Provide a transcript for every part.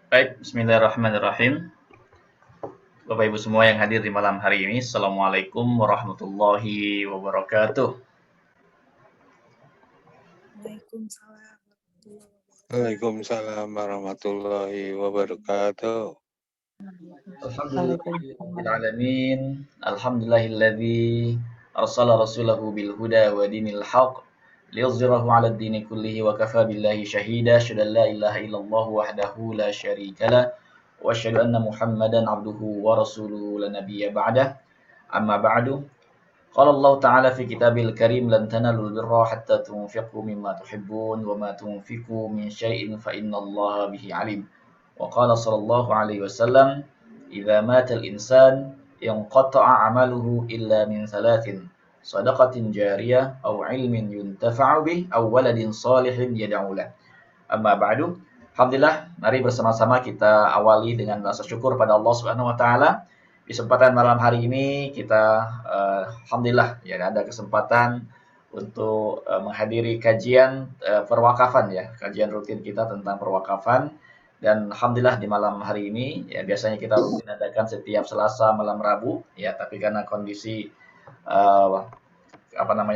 Baik, bismillahirrahmanirrahim. Bapak Ibu semua yang hadir di malam hari ini, Assalamualaikum warahmatullahi wabarakatuh. Waalaikumsalam warahmatullahi wabarakatuh. Waalaikumsalam warahmatullahi wabarakatuh. Alhamdulillahirrahmanirrahim. Alhamdulillahilladzi arsala rasulahu bil huda wa dinil haq liyuzhirahu 'ala ad-dini kullihi wa kafa billahi shahida. Asyhadu an la ilaha illallah wahdahu la syarikalah wa asyhadu anna Muhammadan 'abduhu wa rasuluhu la nabiyya ba'dah. Amma ba'du. Qala Allah Ta'ala fi kitabil karim lan tanalul birra hatta tunfiqu mimma tuhibbun wa ma tunfiqu min syai'in fa innallaha bihi alim. Wa qala sallallahu alaihi wasallam idza mata al-insan yanqata'a 'amaluhu illa min thalathin shadaqatin jariyah aw 'ilmin yuntafa'u bih aw waladin shalihin yad'u lahu. Amma ba'du. Alhamdulillah, mari bersama-sama kita awali dengan rasa syukur pada Allah Subhanahu wa taala. Di kesempatan malam hari ini kita alhamdulillah ya ada kesempatan untuk menghadiri kajian perwakafan ya, kajian rutin kita tentang perwakafan. Dan alhamdulillah di malam hari ini ya biasanya kita rutin adakan setiap Selasa malam Rabu ya, tapi karena kondisi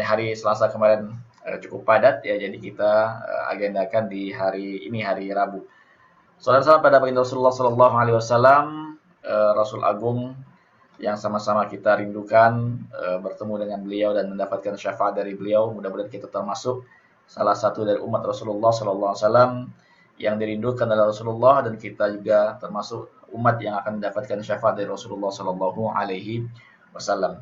hari Selasa kemarin cukup padat ya, jadi kita agendakan di hari ini, hari Rabu. Saudara-saudara pada baginda Rasulullah Sallallahu Alaihi Wasallam, Rasul Agung yang sama-sama kita rindukan bertemu dengan beliau dan mendapatkan syafaat dari beliau. Mudah-mudahan kita termasuk salah satu dari umat Rasulullah Sallallahu Alaihi Wasallam yang dirindukan oleh Rasulullah, dan kita juga termasuk umat yang akan mendapatkan syafaat dari Rasulullah Sallallahu Alaihi Wasallam.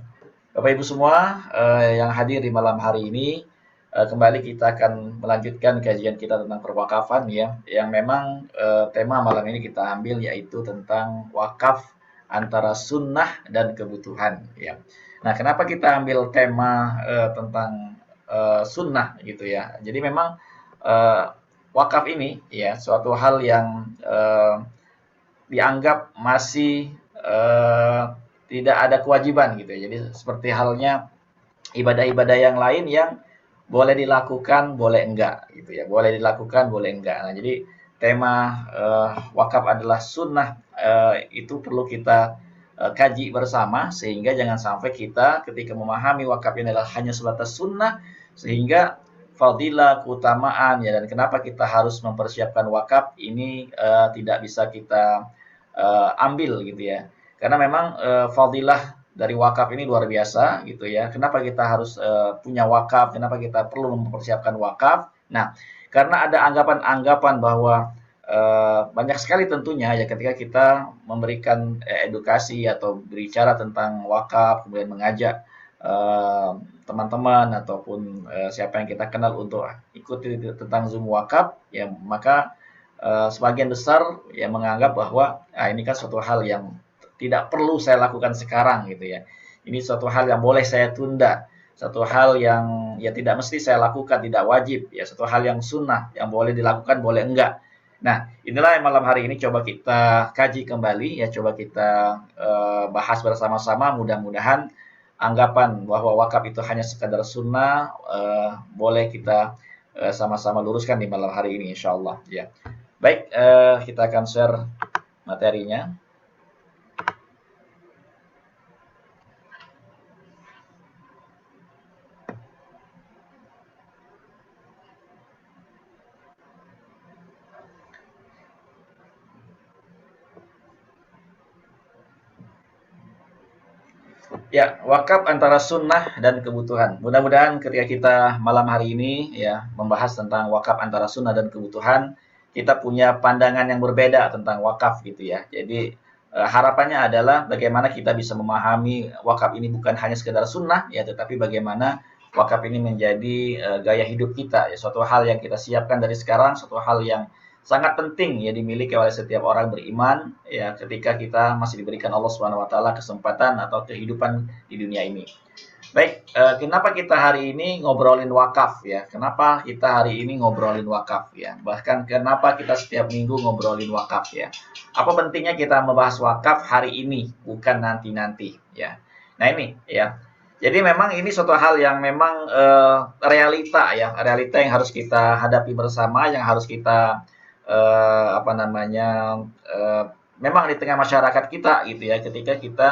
Bapak Ibu semua yang hadir di malam hari ini, kembali kita akan melanjutkan kajian kita tentang perwakafan ya, yang memang tema malam ini kita ambil yaitu tentang wakaf antara sunnah dan kebutuhan ya. Nah, kenapa kita ambil tema tentang sunnah gitu ya? Jadi memang wakaf ini ya suatu hal yang dianggap masih tidak ada kewajiban gitu ya. Jadi seperti halnya ibadah-ibadah yang lain yang boleh dilakukan, boleh enggak gitu ya. Boleh dilakukan, boleh enggak. Nah, jadi tema wakaf adalah sunnah, itu perlu kita kaji bersama, sehingga jangan sampai kita ketika memahami wakaf ini adalah hanya sebatas sunnah, sehingga fadilah, keutamaan ya, dan kenapa kita harus mempersiapkan wakaf ini tidak bisa kita ambil gitu ya. Karena memang fadilah dari wakaf ini luar biasa gitu ya. Kenapa kita harus punya wakaf? Kenapa kita perlu mempersiapkan wakaf? Nah, karena ada anggapan-anggapan bahwa banyak sekali tentunya ya ketika kita memberikan edukasi atau berbicara tentang wakaf, kemudian mengajak teman-teman ataupun siapa yang kita kenal untuk ikuti tentang Zoom wakaf, ya maka sebagian besar ya menganggap bahwa ini kan suatu hal yang tidak perlu saya lakukan sekarang gitu ya. Ini suatu hal yang boleh saya tunda, satu hal yang ya tidak mesti saya lakukan, tidak wajib ya, satu hal yang sunnah yang boleh dilakukan, boleh enggak. Nah, inilah yang malam hari ini coba kita kaji kembali ya, coba kita bahas bersama-sama. Mudah-mudahan anggapan bahwa wakaf itu hanya sekadar sunnah boleh kita sama-sama luruskan di malam hari ini insyaallah ya. Baik, kita akan share materinya. Ya, wakaf antara sunnah dan kebutuhan. Mudah-mudahan ketika kita malam hari ini ya membahas tentang wakaf antara sunnah dan kebutuhan, kita punya pandangan yang berbeda tentang wakaf gitu ya. Jadi harapannya adalah bagaimana kita bisa memahami wakaf ini bukan hanya sekedar sunnah ya, tetapi bagaimana wakaf ini menjadi gaya hidup kita ya, suatu hal yang kita siapkan dari sekarang, suatu hal yang sangat penting ya dimiliki oleh setiap orang beriman ya ketika kita masih diberikan Allah Subhanahu wa taala kesempatan atau kehidupan di dunia ini. Baik, kenapa kita hari ini ngobrolin wakaf ya? Kenapa kita hari ini ngobrolin wakaf ya? Bahkan kenapa kita setiap minggu ngobrolin wakaf ya? Apa pentingnya kita membahas wakaf hari ini bukan nanti-nanti ya? Nah ini ya. Jadi memang ini suatu hal yang memang realita ya, realita yang harus kita hadapi bersama, yang harus kita apa namanya, memang di tengah masyarakat kita gitu ya, ketika kita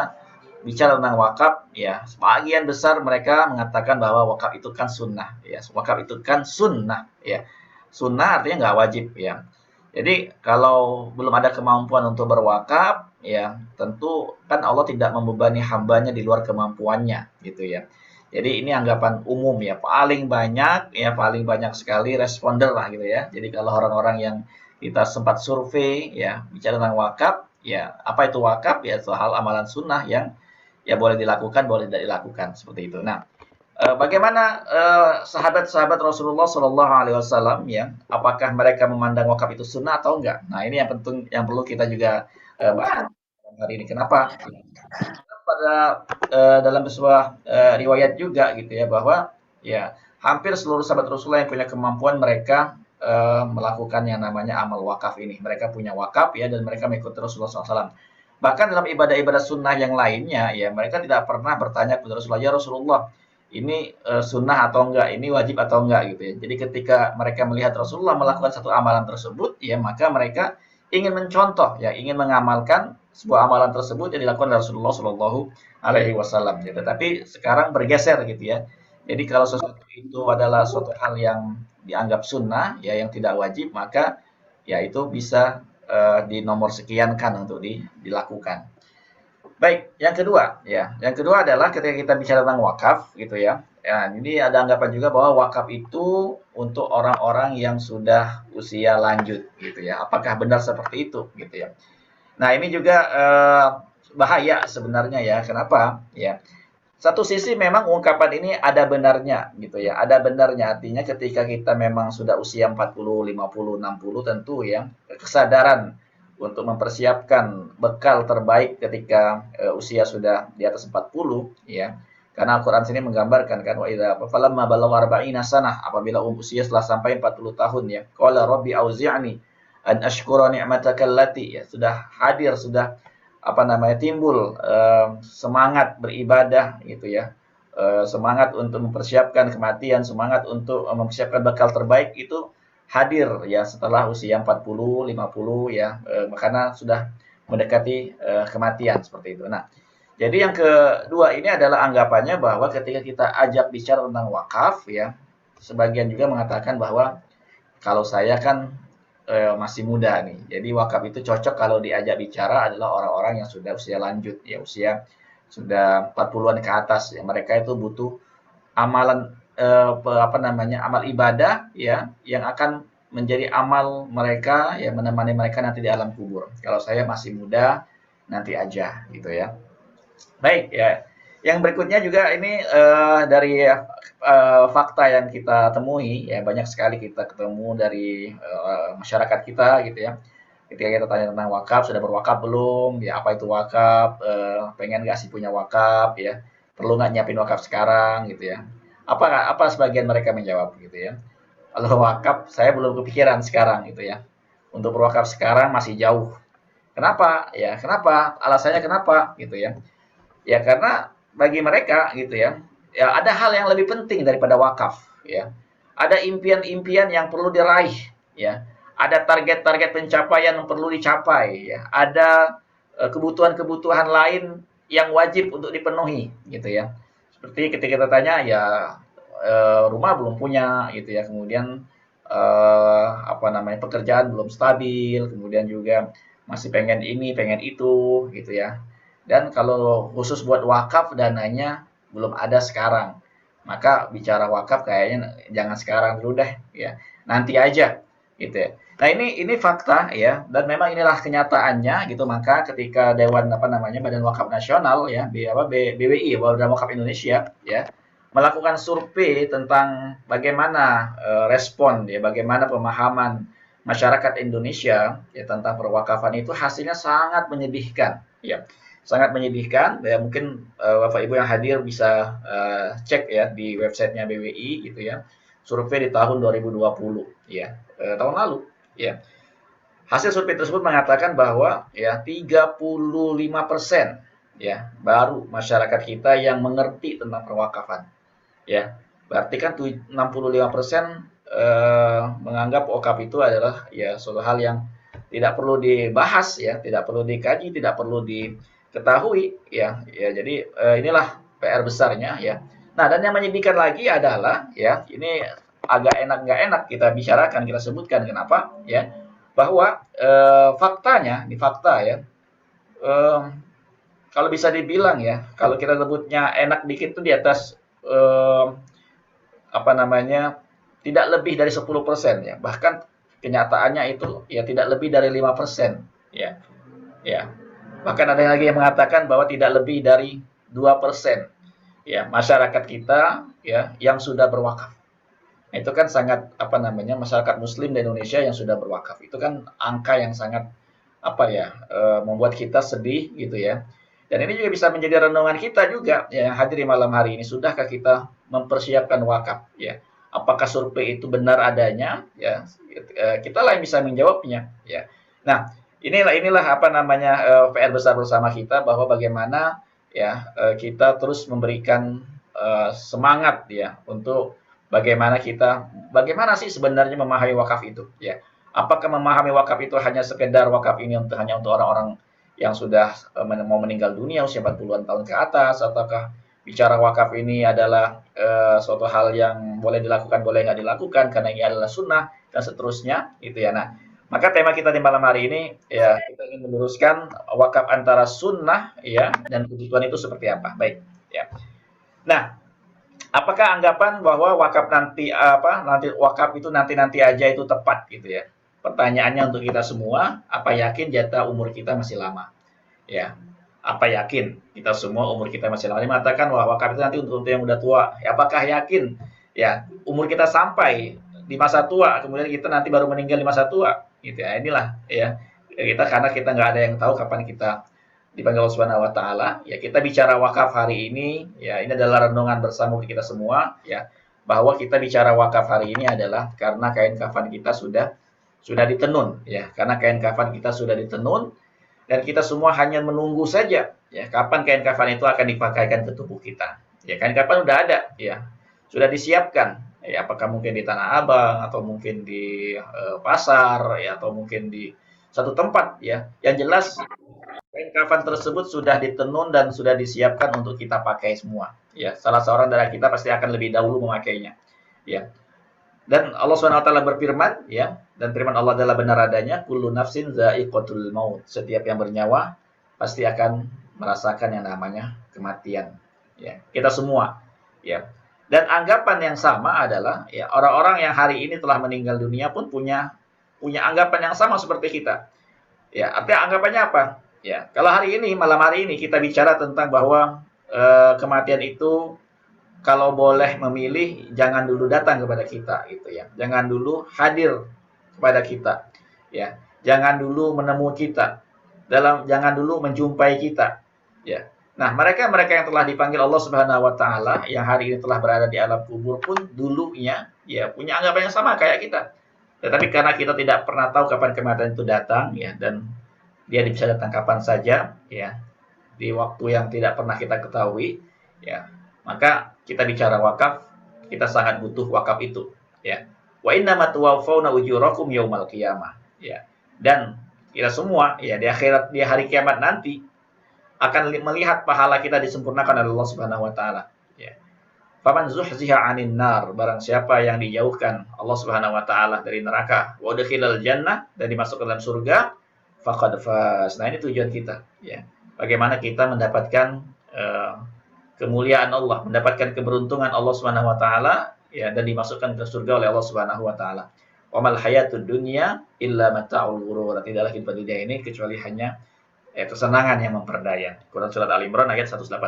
bicara tentang wakaf, ya sebagian besar mereka mengatakan bahwa wakaf itu kan sunnah, ya wakaf itu kan sunnah, ya sunnah artinya nggak wajib, ya. Jadi kalau belum ada kemampuan untuk berwakaf, ya tentu kan Allah tidak membebani hambanya di luar kemampuannya, gitu ya. Jadi ini anggapan umum ya, paling banyak sekali responder lah gitu ya. Jadi kalau orang-orang yang kita sempat survei ya bicara tentang wakaf, ya apa itu wakaf? Ya soal amalan sunnah yang ya boleh dilakukan, boleh tidak dilakukan seperti itu. Nah, bagaimana sahabat-sahabat Rasulullah Shallallahu Alaihi Wasallam ya? Apakah mereka memandang wakaf itu sunnah atau enggak? Nah, ini yang penting, yang perlu kita juga bahas hari ini. Kenapa? Pada dalam sebuah riwayat juga gitu ya bahwa ya hampir seluruh sahabat Rasulullah yang punya kemampuan mereka melakukan yang namanya amal wakaf ini. Mereka punya wakaf ya dan mereka mengikuti Rasulullah SAW. Bahkan dalam ibadah-ibadah sunnah yang lainnya ya mereka tidak pernah bertanya kepada Rasulullah, ya Rasulullah ini sunnah atau enggak, ini wajib atau enggak gitu ya. Jadi ketika mereka melihat Rasulullah melakukan satu amalan tersebut ya maka mereka ingin mencontoh ya, ingin mengamalkan sebuah amalan tersebut yang dilakukan oleh Rasulullah Shallallahu Alaihi Wasallam. Ya. Tetapi sekarang bergeser gitu ya. Jadi kalau sesuatu itu adalah suatu hal yang dianggap sunnah, ya yang tidak wajib, maka ya itu bisa dinomor sekiankan untuk dilakukan. Baik, yang kedua, ya, yang kedua adalah ketika kita bicara tentang wakaf, gitu ya. Ya, ini ada anggapan juga bahwa wakaf itu untuk orang-orang yang sudah usia lanjut, gitu ya. Apakah benar seperti itu, gitu ya? Nah, ini juga bahaya sebenarnya ya. Kenapa? Ya, satu sisi memang ungkapan ini ada benarnya gitu ya. Ada benarnya artinya ketika kita memang sudah usia 40, 50, 60 tentu ya kesadaran untuk mempersiapkan bekal terbaik ketika usia sudah di atas 40 ya. Karena Al-Qur'an sini menggambarkan kan wa idza falamma balagha arba'ina sanah apabila usia setelah sampai 40 tahun ya. Qala rabbi auzi'ni an ashkura ni'mataka allati ya sudah hadir sudah apa namanya timbul semangat beribadah gitu ya, semangat untuk mempersiapkan kematian, semangat untuk mempersiapkan bekal terbaik itu hadir ya setelah usia 40, 50 ya, karena sudah mendekati kematian seperti itu. Nah, jadi yang kedua ini adalah anggapannya bahwa ketika kita ajak bicara tentang wakaf ya, sebagian juga mengatakan bahwa kalau saya kan masih muda nih. Jadi wakaf itu cocok kalau diajak bicara adalah orang-orang yang sudah usia lanjut ya, usia sudah 40-an ke atas ya. Mereka itu butuh amalan apa namanya? Amal ibadah ya yang akan menjadi amal mereka ya menemani mereka nanti di alam kubur. Kalau saya masih muda nanti aja gitu ya. Baik ya. Yang berikutnya juga ini dari fakta yang kita temui ya banyak sekali kita ketemu dari masyarakat kita gitu ya. Ketika kita tanya tentang wakaf, sudah berwakaf belum? Ya apa itu wakaf? Pengen nggak sih punya wakaf ya? Perlu nggak nyiapin wakaf sekarang gitu ya? Apa sebagian mereka menjawab gitu ya? Kalau wakaf saya belum kepikiran sekarang gitu ya. Untuk berwakaf sekarang masih jauh. Kenapa? Ya kenapa? Alasannya kenapa gitu ya? Ya karena bagi mereka gitu ya, ya ada hal yang lebih penting daripada wakaf ya. Ada impian-impian yang perlu diraih ya. Ada target-target pencapaian yang perlu dicapai ya. Ada kebutuhan-kebutuhan lain yang wajib untuk dipenuhi gitu ya. Seperti ketika kita tanya ya rumah belum punya gitu ya. Kemudian apa namanya pekerjaan belum stabil, kemudian juga masih pengen ini, pengen itu gitu ya. Dan kalau khusus buat wakaf dananya belum ada sekarang. Maka bicara wakaf kayaknya jangan sekarang dulu deh ya. Nanti aja gitu ya. Nah, ini fakta ya dan memang inilah kenyataannya gitu. Maka ketika Dewan apa namanya Badan Wakaf Nasional ya BWI Badan Wakaf Indonesia ya melakukan survei tentang bagaimana respon ya bagaimana pemahaman masyarakat Indonesia ya tentang perwakafan itu hasilnya sangat menyedihkan ya sangat menyedihkan ya mungkin Bapak Ibu yang hadir bisa cek ya di websitenya BWI gitu ya survei di tahun 2020 ya tahun lalu ya hasil survei tersebut mengatakan bahwa ya 35% ya baru masyarakat kita yang mengerti tentang perwakafan ya berarti kan 65% menganggap wakaf itu adalah ya suatu hal yang tidak perlu dibahas ya, tidak perlu dikaji, tidak perlu diketahui ya. Ya jadi inilah PR besarnya ya. Nah, dan yang menyedihkan lagi adalah ya, ini agak enak nggak enak kita bicarakan, kita sebutkan kenapa ya, bahwa faktanya, di fakta ya, eh, kalau bisa dibilang ya, kalau kita sebutnya enak dikit tuh di atas eh, apa namanya, tidak lebih dari 10% ya. Bahkan kenyataannya itu ya tidak lebih dari 5% ya. Ya. Bahkan ada lagi yang mengatakan bahwa tidak lebih dari 2% ya masyarakat kita ya yang sudah berwakaf. Nah, itu kan sangat apa namanya, masyarakat muslim di Indonesia yang sudah berwakaf. Itu kan angka yang sangat apa ya, membuat kita sedih gitu ya. Dan ini juga bisa menjadi renungan kita juga ya, yang hadir di malam hari ini. Sudahkah kita mempersiapkan wakaf ya? Apakah survei itu benar adanya ya? Kita lah yang bisa menjawabnya ya. Nah, inilah apa namanya, PR besar bersama kita, bahwa bagaimana ya, kita terus memberikan semangat ya untuk bagaimana sih sebenarnya memahami wakaf itu ya. Apakah memahami wakaf itu hanya sekedar wakaf ini hanya untuk orang-orang yang sudah mau meninggal dunia usia 40-an tahun ke atas, ataukah bicara wakaf ini adalah suatu hal yang boleh dilakukan, boleh nggak dilakukan karena ini adalah sunnah dan seterusnya gitu ya. Nah, maka tema kita di malam hari ini ya, kita ingin meluruskan wakaf antara sunnah ya dan kebutuhan itu seperti apa. Baik ya. Nah, apakah anggapan bahwa wakaf nanti wakaf itu nanti aja itu tepat gitu ya? Pertanyaannya untuk kita semua, apa yakin jatah umur kita masih lama? Ya, apa yakin kita semua umur kita masih lama? Dia mengatakan bahwa wakaf itu nanti untuk yang udah tua. Ya, apakah yakin ya umur kita sampai di masa tua, kemudian kita nanti baru meninggal di masa tua? Gitu ya. Inilah ya, karena kita nggak ada yang tahu kapan kita dipanggil Allah Subhanahu wa taala. Ya, kita bicara wakaf hari ini, ya ini adalah renungan bersama kita semua ya, bahwa kita bicara wakaf hari ini adalah karena kain kafan kita sudah ditenun ya, karena kain kafan kita sudah ditenun dan kita semua hanya menunggu saja ya kapan kain kafan itu akan dipakaikan ke tubuh kita. Ya, kain kafan udah ada ya, sudah disiapkan. Ya, apakah mungkin di Tanah Abang atau mungkin di pasar ya, atau mungkin di satu tempat ya. Yang jelas kain kafan tersebut sudah ditenun dan sudah disiapkan untuk kita pakai semua. Ya, salah seorang dari kita pasti akan lebih dahulu memakainya. Ya. Dan Allah SWT berfirman, ya, dan firman Allah adalah benar adanya, kullu nafsin za'iqatul maut. Setiap yang bernyawa pasti akan merasakan yang namanya kematian. Ya, kita semua. Ya. Dan anggapan yang sama adalah ya, orang-orang yang hari ini telah meninggal dunia pun punya anggapan yang sama seperti kita. Ya, artinya anggapannya apa? Ya, kalau malam hari ini kita bicara tentang bahwa kematian itu kalau boleh memilih jangan dulu datang kepada kita gitu ya. Jangan dulu hadir kepada kita. Ya, jangan dulu menemui kita. Jangan dulu menjumpai kita. Ya. Nah, mereka yang telah dipanggil Allah Subhanahu wa taala yang hari ini telah berada di alam kubur pun dulunya ya punya anggapan yang sama kayak kita. Tetapi karena kita tidak pernah tahu kapan kematian itu datang ya, dan dia bisa datang kapan saja ya, di waktu yang tidak pernah kita ketahui ya, maka kita bicara wakaf, kita sangat butuh wakaf itu ya. Wa innama tuwaffawna ujurakum yaumal qiyamah ya. Dan kita semua ya di hari kiamat nanti akan melihat pahala kita disempurnakan oleh Allah Subhanahu wa taala ya. Faman zuhziha 'anil nar, barang siapa yang dijauhkan Allah Subhanahu wa taala dari neraka, wa udkhilal jannah, dan dimasukkan dalam surga, faqad faz. Nah, ini tujuan kita ya. Bagaimana kita mendapatkan kemuliaan Allah, mendapatkan keberuntungan Allah Subhanahu wa taala ya, dan dimasukkan ke surga oleh Allah Subhanahu wa taala. Wa mal hayatud dunya illa mata'ul ghurur. Tidaklah hidup dunia ini kecuali hanya kesenangan yang memperdaya. Quran surat Al-Imran ayat 185.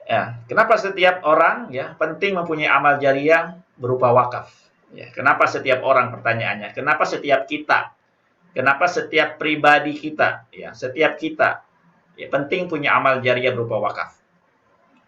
Ya, kenapa setiap orang ya penting mempunyai amal jariah berupa wakaf? Ya, kenapa setiap orang, pertanyaannya? Kenapa setiap kita? Kenapa setiap pribadi kita, ya, setiap kita, ya, penting punya amal jariah berupa wakaf?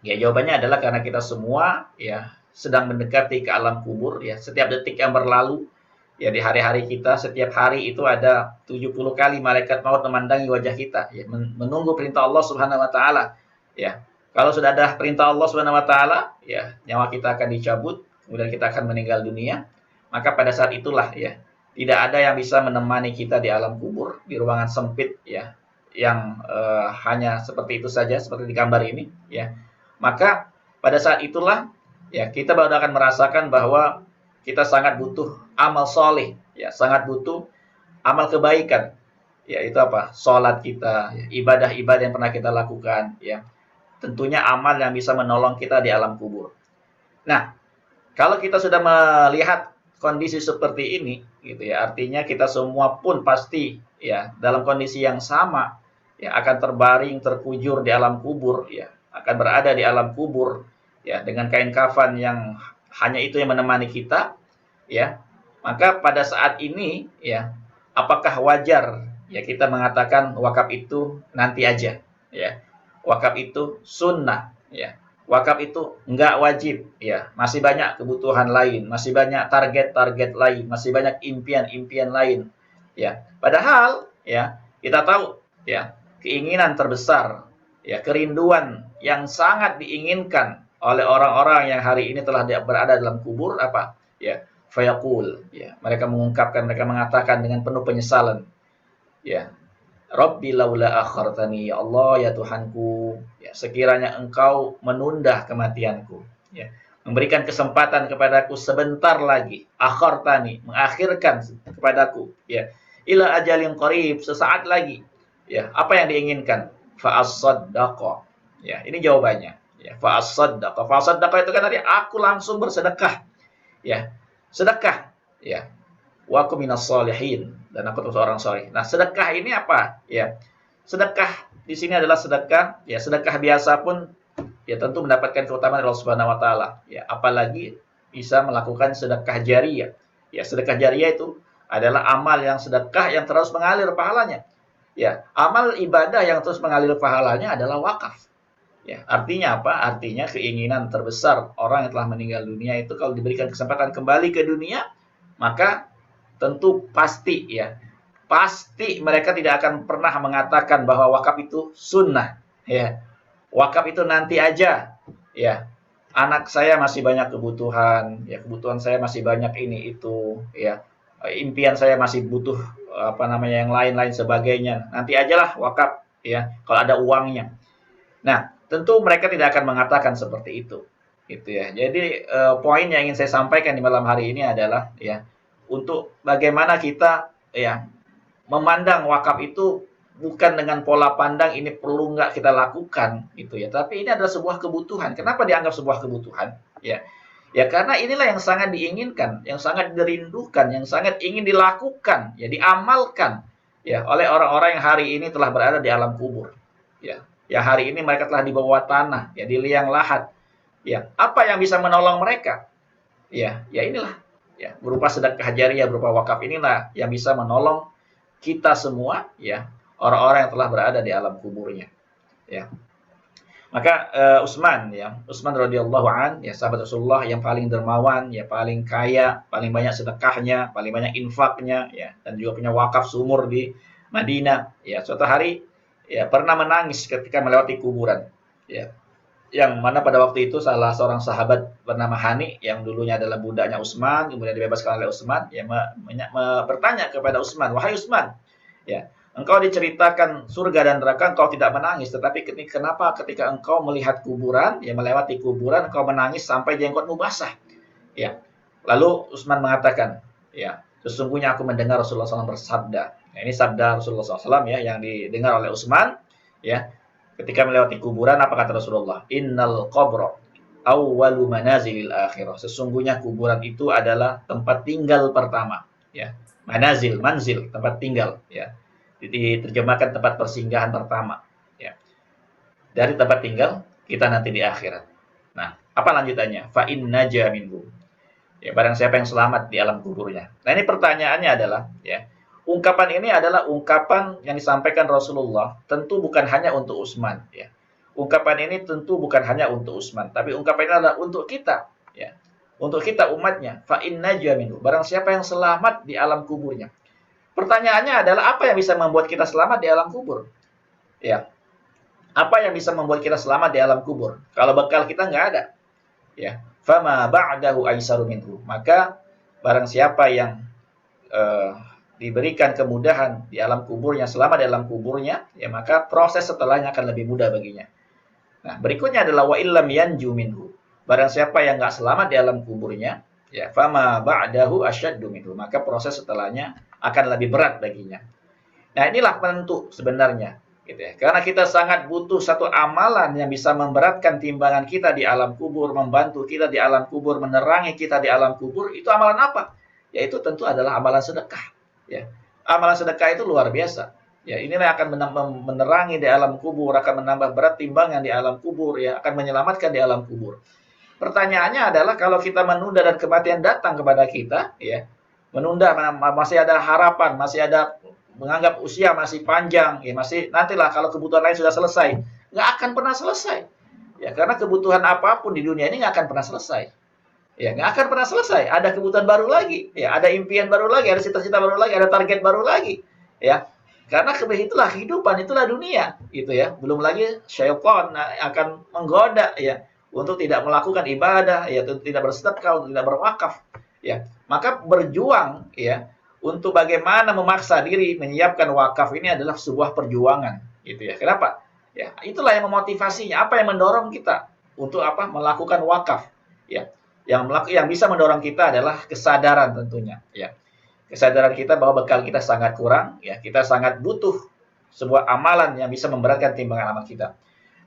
Ya, jawabannya adalah karena kita semua, ya, sedang mendekati ke alam kubur, ya, setiap detik yang berlalu, ya, di hari-hari kita, setiap hari itu ada 70 kali malaikat maut memandangi wajah kita, ya, menunggu perintah Allah Subhanahu wa taala, ya. Kalau sudah ada perintah Allah Subhanahu wa taala, ya, nyawa kita akan dicabut, kemudian kita akan meninggal dunia, maka pada saat itulah ya, tidak ada yang bisa menemani kita di alam kubur, di ruangan sempit ya, yang hanya seperti itu saja, seperti di gambar ini ya. Maka pada saat itulah ya, kita baru akan merasakan bahwa kita sangat butuh amal soleh, ya, sangat butuh amal kebaikan. Ya, itu apa? Sholat kita, ya, ibadah-ibadah yang pernah kita lakukan, ya. Tentunya amal yang bisa menolong kita di alam kubur. Nah, kalau kita sudah melihat kondisi seperti ini, gitu ya, artinya kita semua pun pasti, ya, dalam kondisi yang sama, ya, akan terbaring, terkujur di alam kubur, ya, akan berada di alam kubur, ya, dengan kain kafan yang hanya itu yang menemani kita, ya. Maka pada saat ini, ya, apakah wajar ya kita mengatakan wakaf itu nanti aja, ya. Wakaf itu sunnah, ya. Wakaf itu enggak wajib, ya. Masih banyak kebutuhan lain, masih banyak target-target lain, masih banyak impian-impian lain, ya. Padahal, ya, kita tahu, ya, keinginan terbesar, ya, kerinduan yang sangat diinginkan oleh orang-orang yang hari ini telah berada dalam kubur apa? Ya, fayaqul, ya. Mereka mengungkapkan, mereka mengatakan dengan penuh penyesalan, ya, Rabbi laula akhartani, ya Allah, ya Tuhanku, ya, sekiranya engkau menunda kematianku, ya, memberikan kesempatan kepadaku sebentar lagi, akhartani, mengakhirkan kepadaku, ya, ila ajalin qarib, sesaat lagi, ya, apa yang diinginkan? Fa as-saddaqa, ya, ini jawabannya, ya, fa as-saddaqa itu kan tadi aku langsung bersedekah, ya, sedekah, ya, wa aku minas sholihin, dan aku termasuk orang soleh. Nah, sedekah ini apa? Ya, sedekah di sini adalah sedekah, ya, sedekah biasa pun ya tentu mendapatkan keutamaan dari Allah Subhanahu wa taala. Ya, apalagi bisa melakukan sedekah jariyah. Ya, sedekah jariyah itu adalah amal yang sedekah yang terus mengalir pahalanya. Ya, amal ibadah yang terus mengalir pahalanya adalah wakaf. Ya, artinya apa? Artinya keinginan terbesar orang yang telah meninggal dunia itu kalau diberikan kesempatan kembali ke dunia, maka tentu pasti ya, pasti mereka tidak akan pernah mengatakan bahwa wakaf itu sunnah, ya. Wakaf itu nanti aja, ya. Anak saya masih banyak kebutuhan, ya, kebutuhan saya masih banyak ini itu, ya. Impian saya masih butuh apa namanya yang lain-lain sebagainya. Nanti ajalah wakaf, ya, kalau ada uangnya. Nah, tentu mereka tidak akan mengatakan seperti itu, gitu ya. Jadi poin yang ingin saya sampaikan di malam hari ini adalah ya, untuk bagaimana kita ya memandang wakaf itu bukan dengan pola pandang ini perlu nggak kita lakukan gitu ya, tapi ini adalah sebuah kebutuhan. Kenapa dianggap sebuah kebutuhan? Ya, ya karena inilah yang sangat diinginkan, yang sangat dirindukan, yang sangat ingin dilakukan, ya diamalkan ya oleh orang-orang yang hari ini telah berada di alam kubur. Ya, yang hari ini mereka telah di bawah tanah, ya di liang lahat. Ya, apa yang bisa menolong mereka? Ya, ya inilah ya, berupa sedekah jariyah, berupa wakaf inilah yang bisa menolong kita semua ya, orang-orang yang telah berada di alam kuburnya, ya. Maka Utsman ya, Utsman radhiyallahu an, ya sahabat Rasulullah yang paling dermawan, ya paling kaya, paling banyak sedekahnya, paling banyak infaknya, ya, dan juga punya wakaf sumur di Madinah, ya. Suatu hari ya pernah menangis ketika melewati kuburan, ya. Yang mana pada waktu itu salah seorang sahabat bernama Hani yang dulunya adalah budaknya Utsman, kemudian dibebaskan oleh Utsman, ya bertanya kepada Utsman, "Wahai Utsman, ya, engkau diceritakan surga dan neraka, engkau tidak menangis, tetapi kenapa ketika engkau melihat kuburan, ya melewati kuburan, engkau menangis sampai jenggotmu basah?" Ya. Lalu Utsman mengatakan, ya, sesungguhnya aku mendengar Rasulullah SAW bersabda. Nah, ini sabda Rasulullah SAW ya yang didengar oleh Utsman, ya. Ketika melewati kuburan, apa kata Rasulullah? Innal qabra awwalu manazilil akhirah. Sesungguhnya kuburan itu adalah tempat tinggal pertama, ya. Manazil, manzil, tempat tinggal, ya. Diterjemahkan tempat persinggahan pertama, ya. Dari tempat tinggal kita nanti di akhirat. Nah, apa lanjutannya? Fa inna jaminhu. Ya, barang siapa yang selamat di alam kuburnya. Nah, ini pertanyaannya adalah, ya, ungkapan ini adalah ungkapan yang disampaikan Rasulullah, tentu bukan hanya untuk Utsman, ya. Ungkapan ini tentu bukan hanya untuk Utsman, tapi ungkapan ini adalah untuk kita, ya. Untuk kita umatnya. Fa inna jaminu. Barang siapa yang selamat di alam kuburnya. Pertanyaannya adalah apa yang bisa membuat kita selamat di alam kubur? Ya. Apa yang bisa membuat kita selamat di alam kubur? Kalau bekal kita nggak ada, ya. fama ba'dahu aisaru minhu. Maka barang siapa yang diberikan kemudahan di alam kuburnya, selama di alam kuburnya, ya maka proses setelahnya akan lebih mudah baginya. Nah, berikutnya adalah wa illam yanju minhu. Barang siapa yang enggak selamat di alam kuburnya, ya fama ba'dahu asyaddu minhu. Maka proses setelahnya akan lebih berat baginya. Nah, inilah penentu sebenarnya, gitu ya. Karena kita sangat butuh satu amalan yang bisa memberatkan timbangan kita di alam kubur, membantu kita di alam kubur, menerangi kita di alam kubur. Itu amalan apa? Yaitu tentu adalah amalan sedekah. Ya, amalan sedekah itu luar biasa. Ya, inilah yang akan menerangi di alam kubur, akan menambah berat timbangan di alam kubur, ya, akan menyelamatkan di alam kubur. Pertanyaannya adalah kalau kita menunda dan kematian datang kepada kita, ya, menunda masih ada harapan, masih ada menganggap usia masih panjang, ya masih nantilah kalau kebutuhan lain sudah selesai, nggak akan pernah selesai. Ya, karena kebutuhan apapun di dunia ini nggak akan pernah selesai. Ya, nggak akan pernah selesai. Ada kebutuhan baru lagi, ya, ada impian baru lagi, ada cita-cita baru lagi, ada target baru lagi, ya. Karena itulah kehidupan, itulah dunia, gitu ya. Belum lagi syaitan akan menggoda, ya, untuk tidak melakukan ibadah, ya, untuk tidak bersedekah, untuk tidak berwakaf, ya. Maka berjuang, ya, untuk bagaimana memaksa diri menyiapkan wakaf ini adalah sebuah perjuangan, gitu ya. Kenapa? Ya, itulah yang memotivasinya. Apa yang mendorong kita untuk apa? Melakukan wakaf, ya. Yang bisa mendorong kita adalah kesadaran tentunya, ya. Kesadaran kita bahwa bekal kita sangat kurang, ya. Kita sangat butuh sebuah amalan yang bisa memberatkan timbangan amal kita.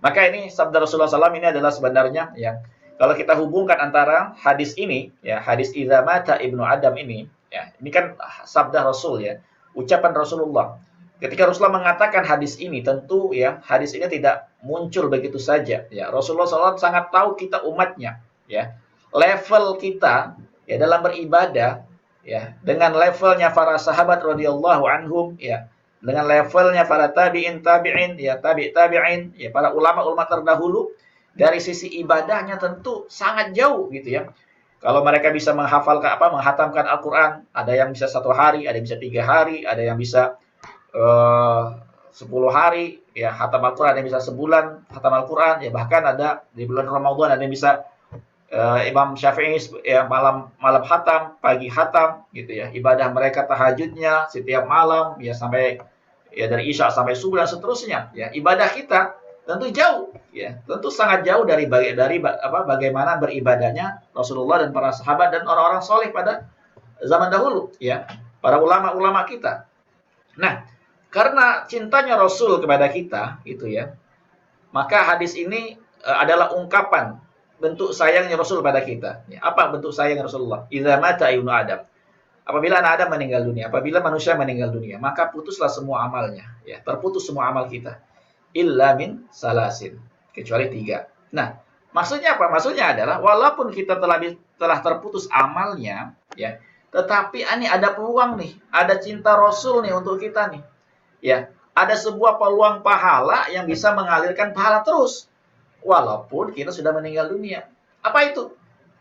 Maka ini sabda Rasulullah SAW ini adalah sebenarnya, ya, kalau kita hubungkan antara hadis ini, ya, hadis idza mata ibnu Adam ini, ya, ini kan sabda Rasul, ya, ucapan Rasulullah. Ketika Rasulullah mengatakan hadis ini, tentu, ya, hadis ini tidak muncul begitu saja, ya. Rasulullah SAW sangat tahu kita umatnya, ya. Level kita, ya, dalam beribadah, ya, dengan levelnya para sahabat radhiyallahu anhum, ya, dengan levelnya para tabi'in, ya, tabi'in, ya, para ulama-ulama terdahulu, dari sisi ibadahnya tentu sangat jauh, gitu ya. Kalau mereka bisa menghatamkan Al-Quran, ada yang bisa 1 hari, ada yang bisa 3 hari, ada yang bisa 10 hari, ya, hatam Al-Quran, ada yang bisa sebulan hatam Al-Quran, ya, bahkan ada di bulan Ramadan ada yang bisa Imam Syafi'i, ya, malam hatam, pagi hatam, gitu ya. Ibadah mereka tahajudnya setiap malam, ya, sampai, ya, dari Isya sampai subuh dan seterusnya, ya. Ibadah kita tentu jauh, ya, tentu sangat jauh dari bagaimana beribadahnya Rasulullah dan para sahabat dan orang-orang soleh pada zaman dahulu, ya, para ulama-ulama kita. Nah, karena cintanya Rasul kepada kita, gitu ya, maka hadis ini adalah ungkapan bentuk sayangnya Rasul pada kita. Ya, apa bentuk sayang Rasulullah? Idza mata ibnu Adam. Apabila anak Adam meninggal dunia, apabila manusia meninggal dunia, maka putuslah semua amalnya, ya, terputus semua amal kita. Illa min salasin, kecuali 3. Nah, maksudnya apa? Maksudnya adalah walaupun kita telah terputus amalnya, ya, tetapi ini ada peluang nih, ada cinta Rasul nih untuk kita nih. Ya, ada sebuah peluang pahala yang bisa mengalirkan pahala terus walaupun kita sudah meninggal dunia. Apa itu?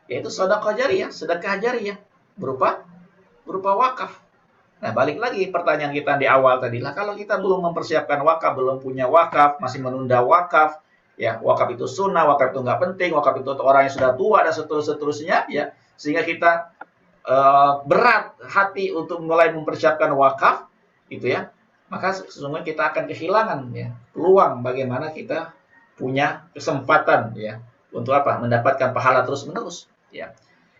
Yaitu sedekah jariyah berupa wakaf. Nah, balik lagi pertanyaan kita di awal tadi lah, kalau kita belum mempersiapkan wakaf, belum punya wakaf, masih menunda wakaf, ya, wakaf itu sunnah, wakaf itu nggak penting, wakaf itu untuk orang yang sudah tua dan seterusnya, ya, sehingga kita berat hati untuk mulai mempersiapkan wakaf, gitu ya, maka sesungguhnya kita akan kehilangan, ya, peluang bagaimana kita punya kesempatan, ya, untuk apa? Mendapatkan pahala terus-menerus, ya.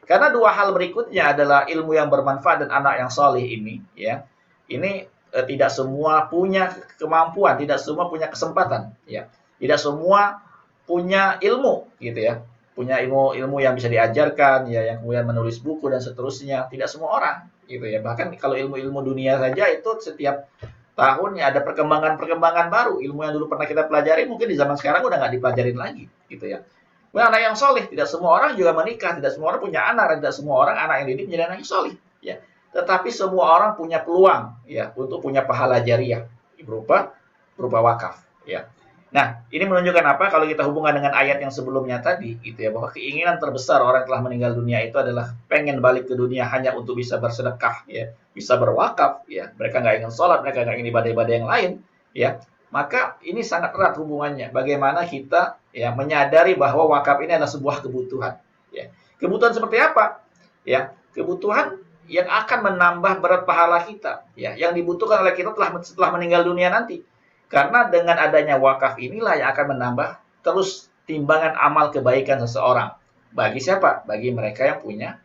Karena 2 hal berikutnya adalah ilmu yang bermanfaat dan anak yang soleh ini, ya. Ini tidak semua punya kemampuan, tidak semua punya kesempatan, ya. Tidak semua punya ilmu, gitu ya. Punya ilmu yang bisa diajarkan, ya, yang kemudian menulis buku dan seterusnya. Tidak semua orang, gitu ya. Bahkan kalau ilmu-ilmu dunia saja itu setiap tahun ya ada perkembangan baru. Ilmu yang dulu pernah kita pelajari mungkin di zaman sekarang udah nggak dipelajarin lagi, gitu ya. Anak yang soleh, tidak semua orang juga menikah, tidak semua orang punya anak, dan tidak semua orang anak yang didik menjadi anak yang soleh, ya. Tetapi semua orang punya peluang, ya, untuk punya pahala jariyah berupa wakaf, ya. Nah, ini menunjukkan apa? Kalau kita hubungkan dengan ayat yang sebelumnya tadi, gitu ya, bahwa keinginan terbesar orang yang telah meninggal dunia itu adalah pengen balik ke dunia hanya untuk bisa bersedekah, ya, bisa berwakaf, ya. Mereka nggak ingin sholat, mereka nggak ingin ibadah-ibadah yang lain, ya. Maka ini sangat erat hubungannya. Bagaimana kita, ya, menyadari bahwa wakaf ini adalah sebuah kebutuhan, Ya. Kebutuhan seperti apa? Ya, kebutuhan yang akan menambah berat pahala kita, ya, yang dibutuhkan oleh kita setelah meninggal dunia nanti. Karena dengan adanya wakaf inilah yang akan menambah terus timbangan amal kebaikan seseorang. Bagi siapa? Bagi mereka yang punya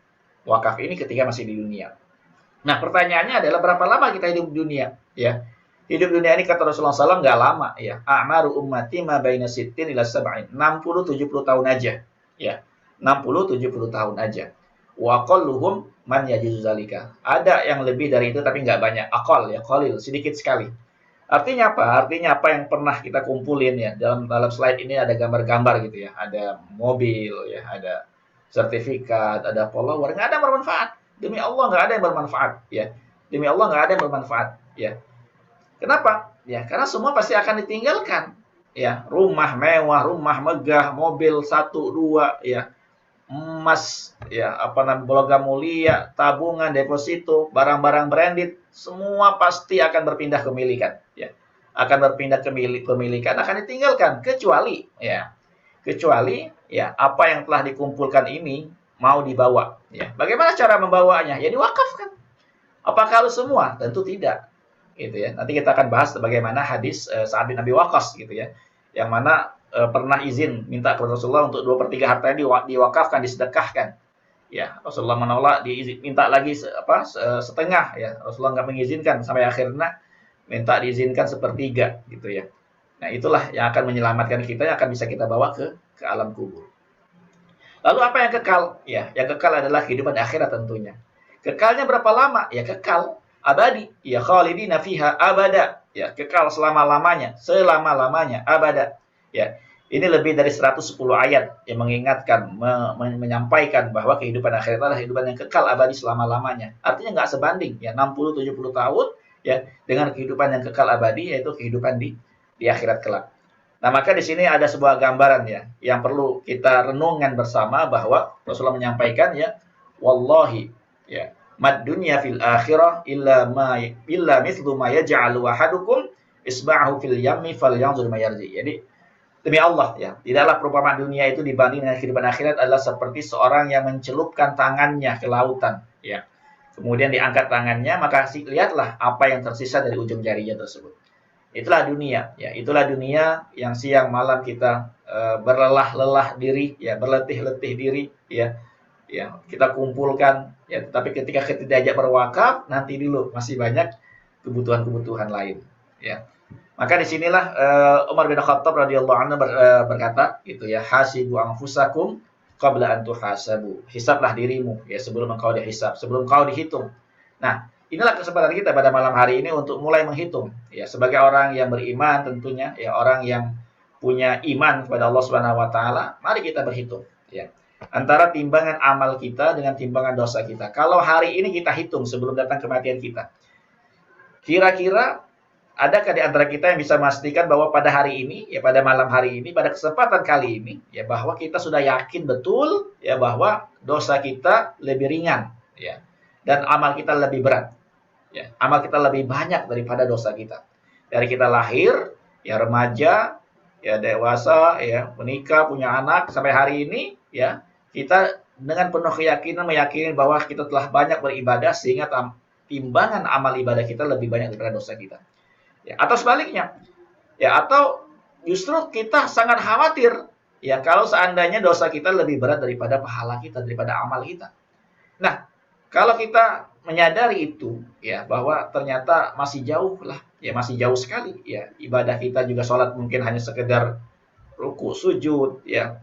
wakaf ini ketika masih di dunia. Nah, pertanyaannya adalah berapa lama kita hidup di dunia? Ya, hidup dunia ini kata Rasulullah SAW nggak lama. Ya, a'maru ummati ma baina sittin ila sab'in. 60-70 tahun aja. Ya, 60-70 tahun aja. Wa aqalluhum man yajuzu zalika. Ada yang lebih dari itu tapi nggak banyak. Aqal ya, qalil, sedikit sekali. Artinya apa? Artinya apa yang pernah kita kumpulin ya. Dalam slide ini ada gambar-gambar gitu ya. Ada mobil ya, ada sertifikat, ada follower, nggak ada yang bermanfaat. Demi Allah nggak ada yang bermanfaat ya. Demi Allah nggak ada yang bermanfaat ya. Kenapa? Ya, karena semua pasti akan ditinggalkan. Ya, rumah mewah, rumah megah, mobil 1, 2 ya, emas, ya, apa namanya, logam mulia, tabungan, deposito, barang-barang branded, semua pasti akan berpindah kepemilikan, ya. Akan berpindah kepemilikan, akan ditinggalkan kecuali ya apa yang telah dikumpulkan ini mau dibawa, ya. Bagaimana cara membawanya? Ya diwakafkan. Apakah harus semua? Tentu tidak. Gitu ya. Nanti kita akan bahas bagaimana hadis Sa'ad bin Abi Waqqas gitu ya. Yang mana pernah izin minta kepada Rasulullah untuk 2/3 hartanya diwakafkan, disedekahkan. Ya, Rasulullah menolak, minta lagi setengah ya. Rasulullah nggak mengizinkan sampai akhirnya minta diizinkan 1/3 gitu ya. Nah, itulah yang akan menyelamatkan kita, yang akan bisa kita bawa ke alam kubur. Lalu apa yang kekal? Ya, yang kekal adalah kehidupan akhirat tentunya. Kekalnya berapa lama? Ya kekal abadi. Ya khalidina fiha abada. Ya kekal selama-lamanya, selama-lamanya abada. Ya. Ini lebih dari 110 ayat yang mengingatkan, menyampaikan bahwa kehidupan akhirat adalah kehidupan yang kekal abadi selama-lamanya. Artinya nggak sebanding ya 60-70 tahun ya dengan kehidupan yang kekal abadi, yaitu kehidupan di akhirat kelak. Nah, maka di sini ada sebuah gambaran ya yang perlu kita renungkan bersama, bahwa Rasulullah menyampaikan ya, wallahi ya, mad dunya fil akhirah illa mithlu ma yaj'alu ahadukum isba'ahu fil yammi falyanzur ma yarji. Jadi demi Allah ya, tidaklah perumpamaan dunia itu dibanding dengan kehidupan akhirat adalah seperti seorang yang mencelupkan tangannya ke lautan ya. Kemudian diangkat tangannya, maka lihatlah apa yang tersisa dari ujung jarinya tersebut. Itulah dunia ya, itulah dunia yang siang malam kita berlelah-lelah diri ya, berletih-letih diri ya. Ya, kita kumpulkan ya, tetapi ketika kita diajak berwakaf, nanti dulu masih banyak kebutuhan-kebutuhan lain ya. Maka disinilah Umar bin Khattab radhiyallahu anhu berkata gitu ya, hasibu anfusakum qabla an tuhasabu. Hisablah dirimu ya sebelum engkau dihisab, sebelum engkau dihitung. Nah, inilah kesempatan kita pada malam hari ini untuk mulai menghitung ya, sebagai orang yang beriman tentunya ya, orang yang punya iman kepada Allah Subhanahu wa taala, mari kita berhitung ya. Antara timbangan amal kita dengan timbangan dosa kita. Kalau hari ini kita hitung sebelum datang kematian kita, kira-kira adakah di antara kita yang bisa memastikan bahwa pada hari ini, ya pada malam hari ini, pada kesempatan kali ini, ya bahwa kita sudah yakin betul, ya bahwa dosa kita lebih ringan, ya, dan amal kita lebih berat, ya, amal kita lebih banyak daripada dosa kita. Dari kita lahir, ya remaja, ya dewasa, ya menikah, punya anak, sampai hari ini, ya kita dengan penuh keyakinan meyakini bahwa kita telah banyak beribadah sehingga timbangan amal ibadah kita lebih banyak daripada dosa kita. Ya, atau sebaliknya, ya atau justru kita sangat khawatir ya kalau seandainya dosa kita lebih berat daripada pahala kita, daripada amal kita. Nah, kalau kita menyadari itu ya, bahwa ternyata masih jauh lah, ya masih jauh sekali ya, ibadah kita juga sholat mungkin hanya sekedar ruku sujud ya,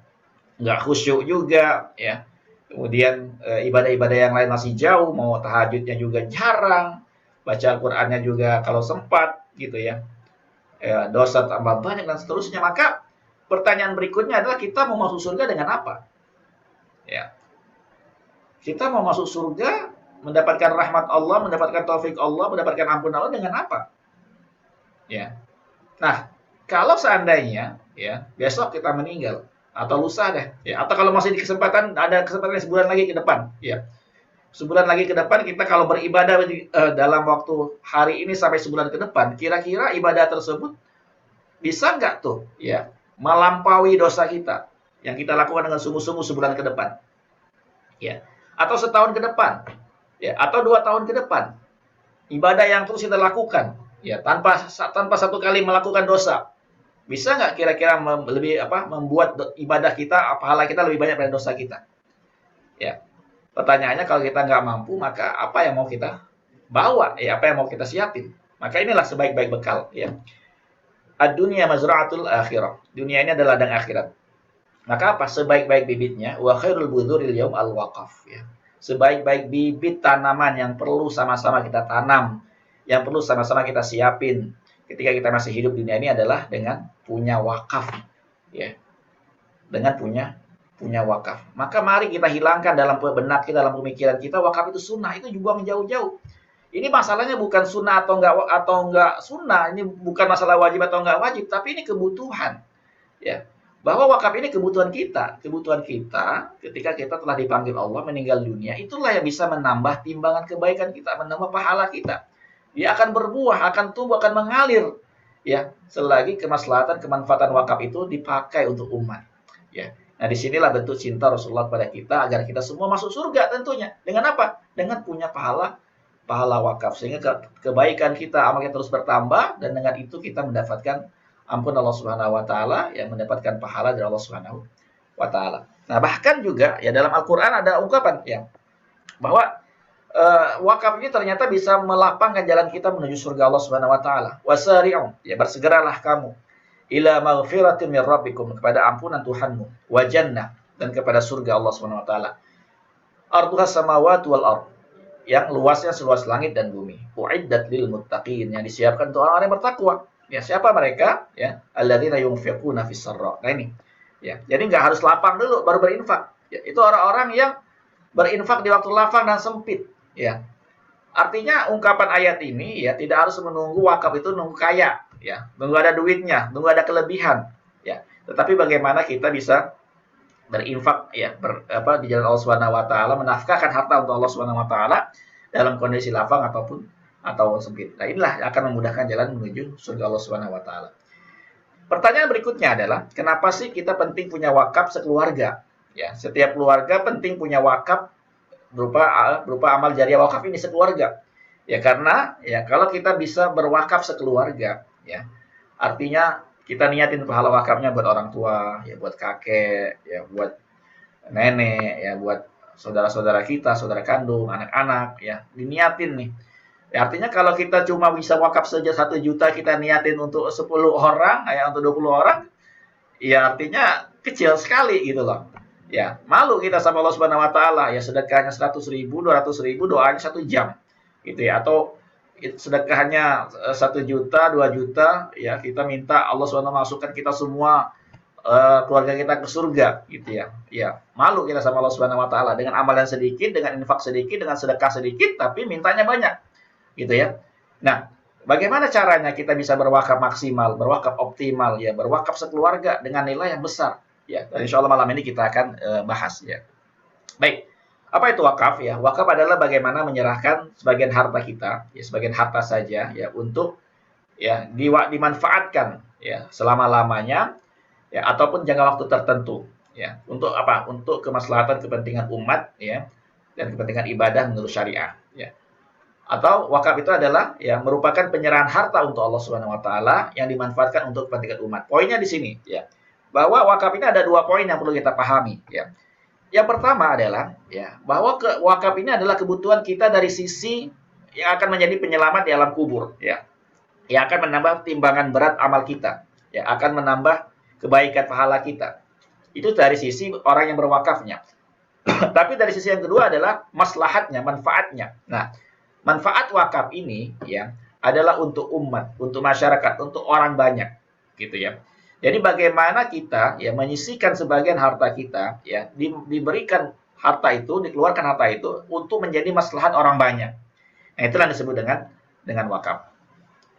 nggak khusyuk juga ya. Kemudian ibadah-ibadah yang lain masih jauh, mau tahajudnya juga jarang, baca Al-Qur'annya juga kalau sempat gitu ya. Dosa tambah banyak dan seterusnya. Maka pertanyaan berikutnya adalah, kita mau masuk surga dengan apa? Ya. Kita mau masuk surga, mendapatkan rahmat Allah, mendapatkan taufik Allah, mendapatkan ampun Allah dengan apa? Ya. Nah, kalau seandainya ya besok kita meninggal atau lusa deh, ya, atau kalau masih ada kesempatan sebulan lagi ke depan, ya. Sebulan lagi ke depan kita kalau beribadah dalam waktu hari ini sampai sebulan ke depan, kira-kira ibadah tersebut bisa nggak tuh ya melampaui dosa kita yang kita lakukan dengan sungguh-sungguh sebulan ke depan? ya, atau setahun ke depan, ya, atau 2 tahun ke depan. Ibadah yang terus kita lakukan, ya, tanpa satu kali melakukan dosa. Bisa nggak kira-kira membuat ibadah kita, pahala kita lebih banyak dari dosa kita? Ya, pertanyaannya kalau kita nggak mampu, maka apa yang mau kita bawa? Ya, apa yang mau kita siapin? Maka inilah sebaik-baik bekal. Ya, ad-dunya mazra'atul akhirah. Dunia ini adalah ladang akhirat. Maka apa? Sebaik-baik bibitnya, wa khairul budhuril yaum al-waqaf. Ya. Sebaik-baik bibit tanaman yang perlu sama-sama kita tanam, yang perlu sama-sama kita siapin ketika kita masih hidup di dunia ini adalah dengan punya wakaf. Ya. Dengan punya wakaf. Maka mari kita hilangkan dalam benak kita, dalam pemikiran kita, wakaf itu sunnah, itu dibuang jauh-jauh. Ini masalahnya bukan sunnah atau enggak sunnah, ini bukan masalah wajib atau enggak wajib, tapi ini kebutuhan. Ya. Bahwa wakaf ini kebutuhan kita ketika kita telah dipanggil Allah meninggal dunia, itulah yang bisa menambah timbangan kebaikan kita, menambah pahala kita. Dia akan berbuah, akan tumbuh, akan mengalir, ya, selagi kemaslahatan, kemanfaatan wakaf itu dipakai untuk umat. Ya. Nah, disinilah bentuk cinta Rasulullah kepada kita agar kita semua masuk surga tentunya. Dengan apa? Dengan punya pahala wakaf, sehingga kebaikan kita, amal kita terus bertambah, dan dengan itu kita mendapatkan ampun Allah Subhanahu wa taala, yang mendapatkan pahala dari Allah Subhanahu wa taala. Nah, bahkan juga ya dalam Al-Qur'an ada ungkapan ya bahwa wakaf ini ternyata bisa melapangkan jalan kita menuju surga Allah Subhanahu wa taala. Wasari'u, ya bersegeralah kamu ila maghfiratin min rabbikum, kepada ampunan Tuhanmu, wa jannah, dan kepada surga Allah Subhanahu wa taala. Arduhas samawati wal ard, yang luasnya seluas langit dan bumi. Uiddat lil muttaqin, yang disiapkan untuk orang-orang yang bertakwa. Ya, siapa mereka? Ya, alladzina yunfiquna fis sarra. Nah ini. Ya, jadi nggak harus lapang dulu baru berinfak. Ya, itu orang-orang yang berinfak di waktu lapang dan sempit. Ya. Artinya ungkapan ayat ini ya tidak harus menunggu wakaf itu nunggu kaya, ya. Nunggu ada duitnya, nunggu ada kelebihan, ya. Tetapi bagaimana kita bisa berinfak ya di jalan Allah Subhanahu wa taala, menafkahkan harta untuk Allah Subhanahu wa taala dalam kondisi lapang atau sempit. Nah, inilah yang akan memudahkan jalan menuju surga Allah Subhanahu wa taala. Pertanyaan berikutnya adalah, kenapa sih kita penting punya wakaf sekeluarga? Ya, setiap keluarga penting punya wakaf berupa amal jariah wakaf ini sekeluarga. Ya, karena ya kalau kita bisa berwakaf sekeluarga, ya, artinya kita niatin pahala wakafnya buat orang tua, ya buat kakek, ya buat nenek, ya buat saudara-saudara kita, saudara kandung, anak-anak, ya diniatin nih. Ya, artinya kalau kita cuma bisa wakaf saja 1 juta, kita niatin untuk 10 orang, ya untuk 20 orang, ya artinya kecil sekali gitu loh. Ya, malu kita sama Allah Subhanahu wa taala, ya sedekahnya 100.000, 200.000, doanya 1 jam. Gitu ya, atau sedekahnya 1 juta, 2 juta, ya kita minta Allah Subhanahu masukkan kita semua keluarga kita ke surga gitu ya. Ya, malu kita sama Allah Subhanahu wa taala dengan amalan sedikit, dengan infak sedikit, dengan sedekah sedikit, tapi mintanya banyak. Gitu ya. Nah, bagaimana caranya kita bisa berwakaf maksimal, berwakaf optimal, ya berwakaf sekeluarga dengan nilai yang besar, ya. Dan insya Allah malam ini kita akan bahas, ya. Baik, apa itu wakaf? Ya, wakaf adalah bagaimana menyerahkan sebagian harta kita, ya sebagian harta saja, ya untuk ya dimanfaatkan, ya selama-lamanya, ya ataupun jangka waktu tertentu, ya untuk apa? Untuk kemaslahatan kepentingan umat, ya dan kepentingan ibadah menurut syariah, ya. Atau wakaf itu adalah ya merupakan penyerahan harta untuk Allah Subhanahu wa taala yang dimanfaatkan untuk kepentingan umat. Poinnya di sini ya. Bahwa wakaf ini ada 2 poin yang perlu kita pahami ya. Yang pertama adalah ya bahwa wakaf ini adalah kebutuhan kita dari sisi yang akan menjadi penyelamat di alam kubur ya. Yang akan menambah timbangan berat amal kita, ya akan menambah kebaikan pahala kita. Itu dari sisi orang yang berwakafnya. Tapi dari sisi yang kedua adalah maslahatnya, manfaatnya. Nah, manfaat wakaf ini ya adalah untuk umat, untuk masyarakat, untuk orang banyak, gitu ya. Jadi bagaimana kita ya menyisihkan sebagian harta kita ya diberikan harta itu, dikeluarkan harta itu untuk menjadi maslahat orang banyak. Nah, itulah yang disebut dengan wakaf.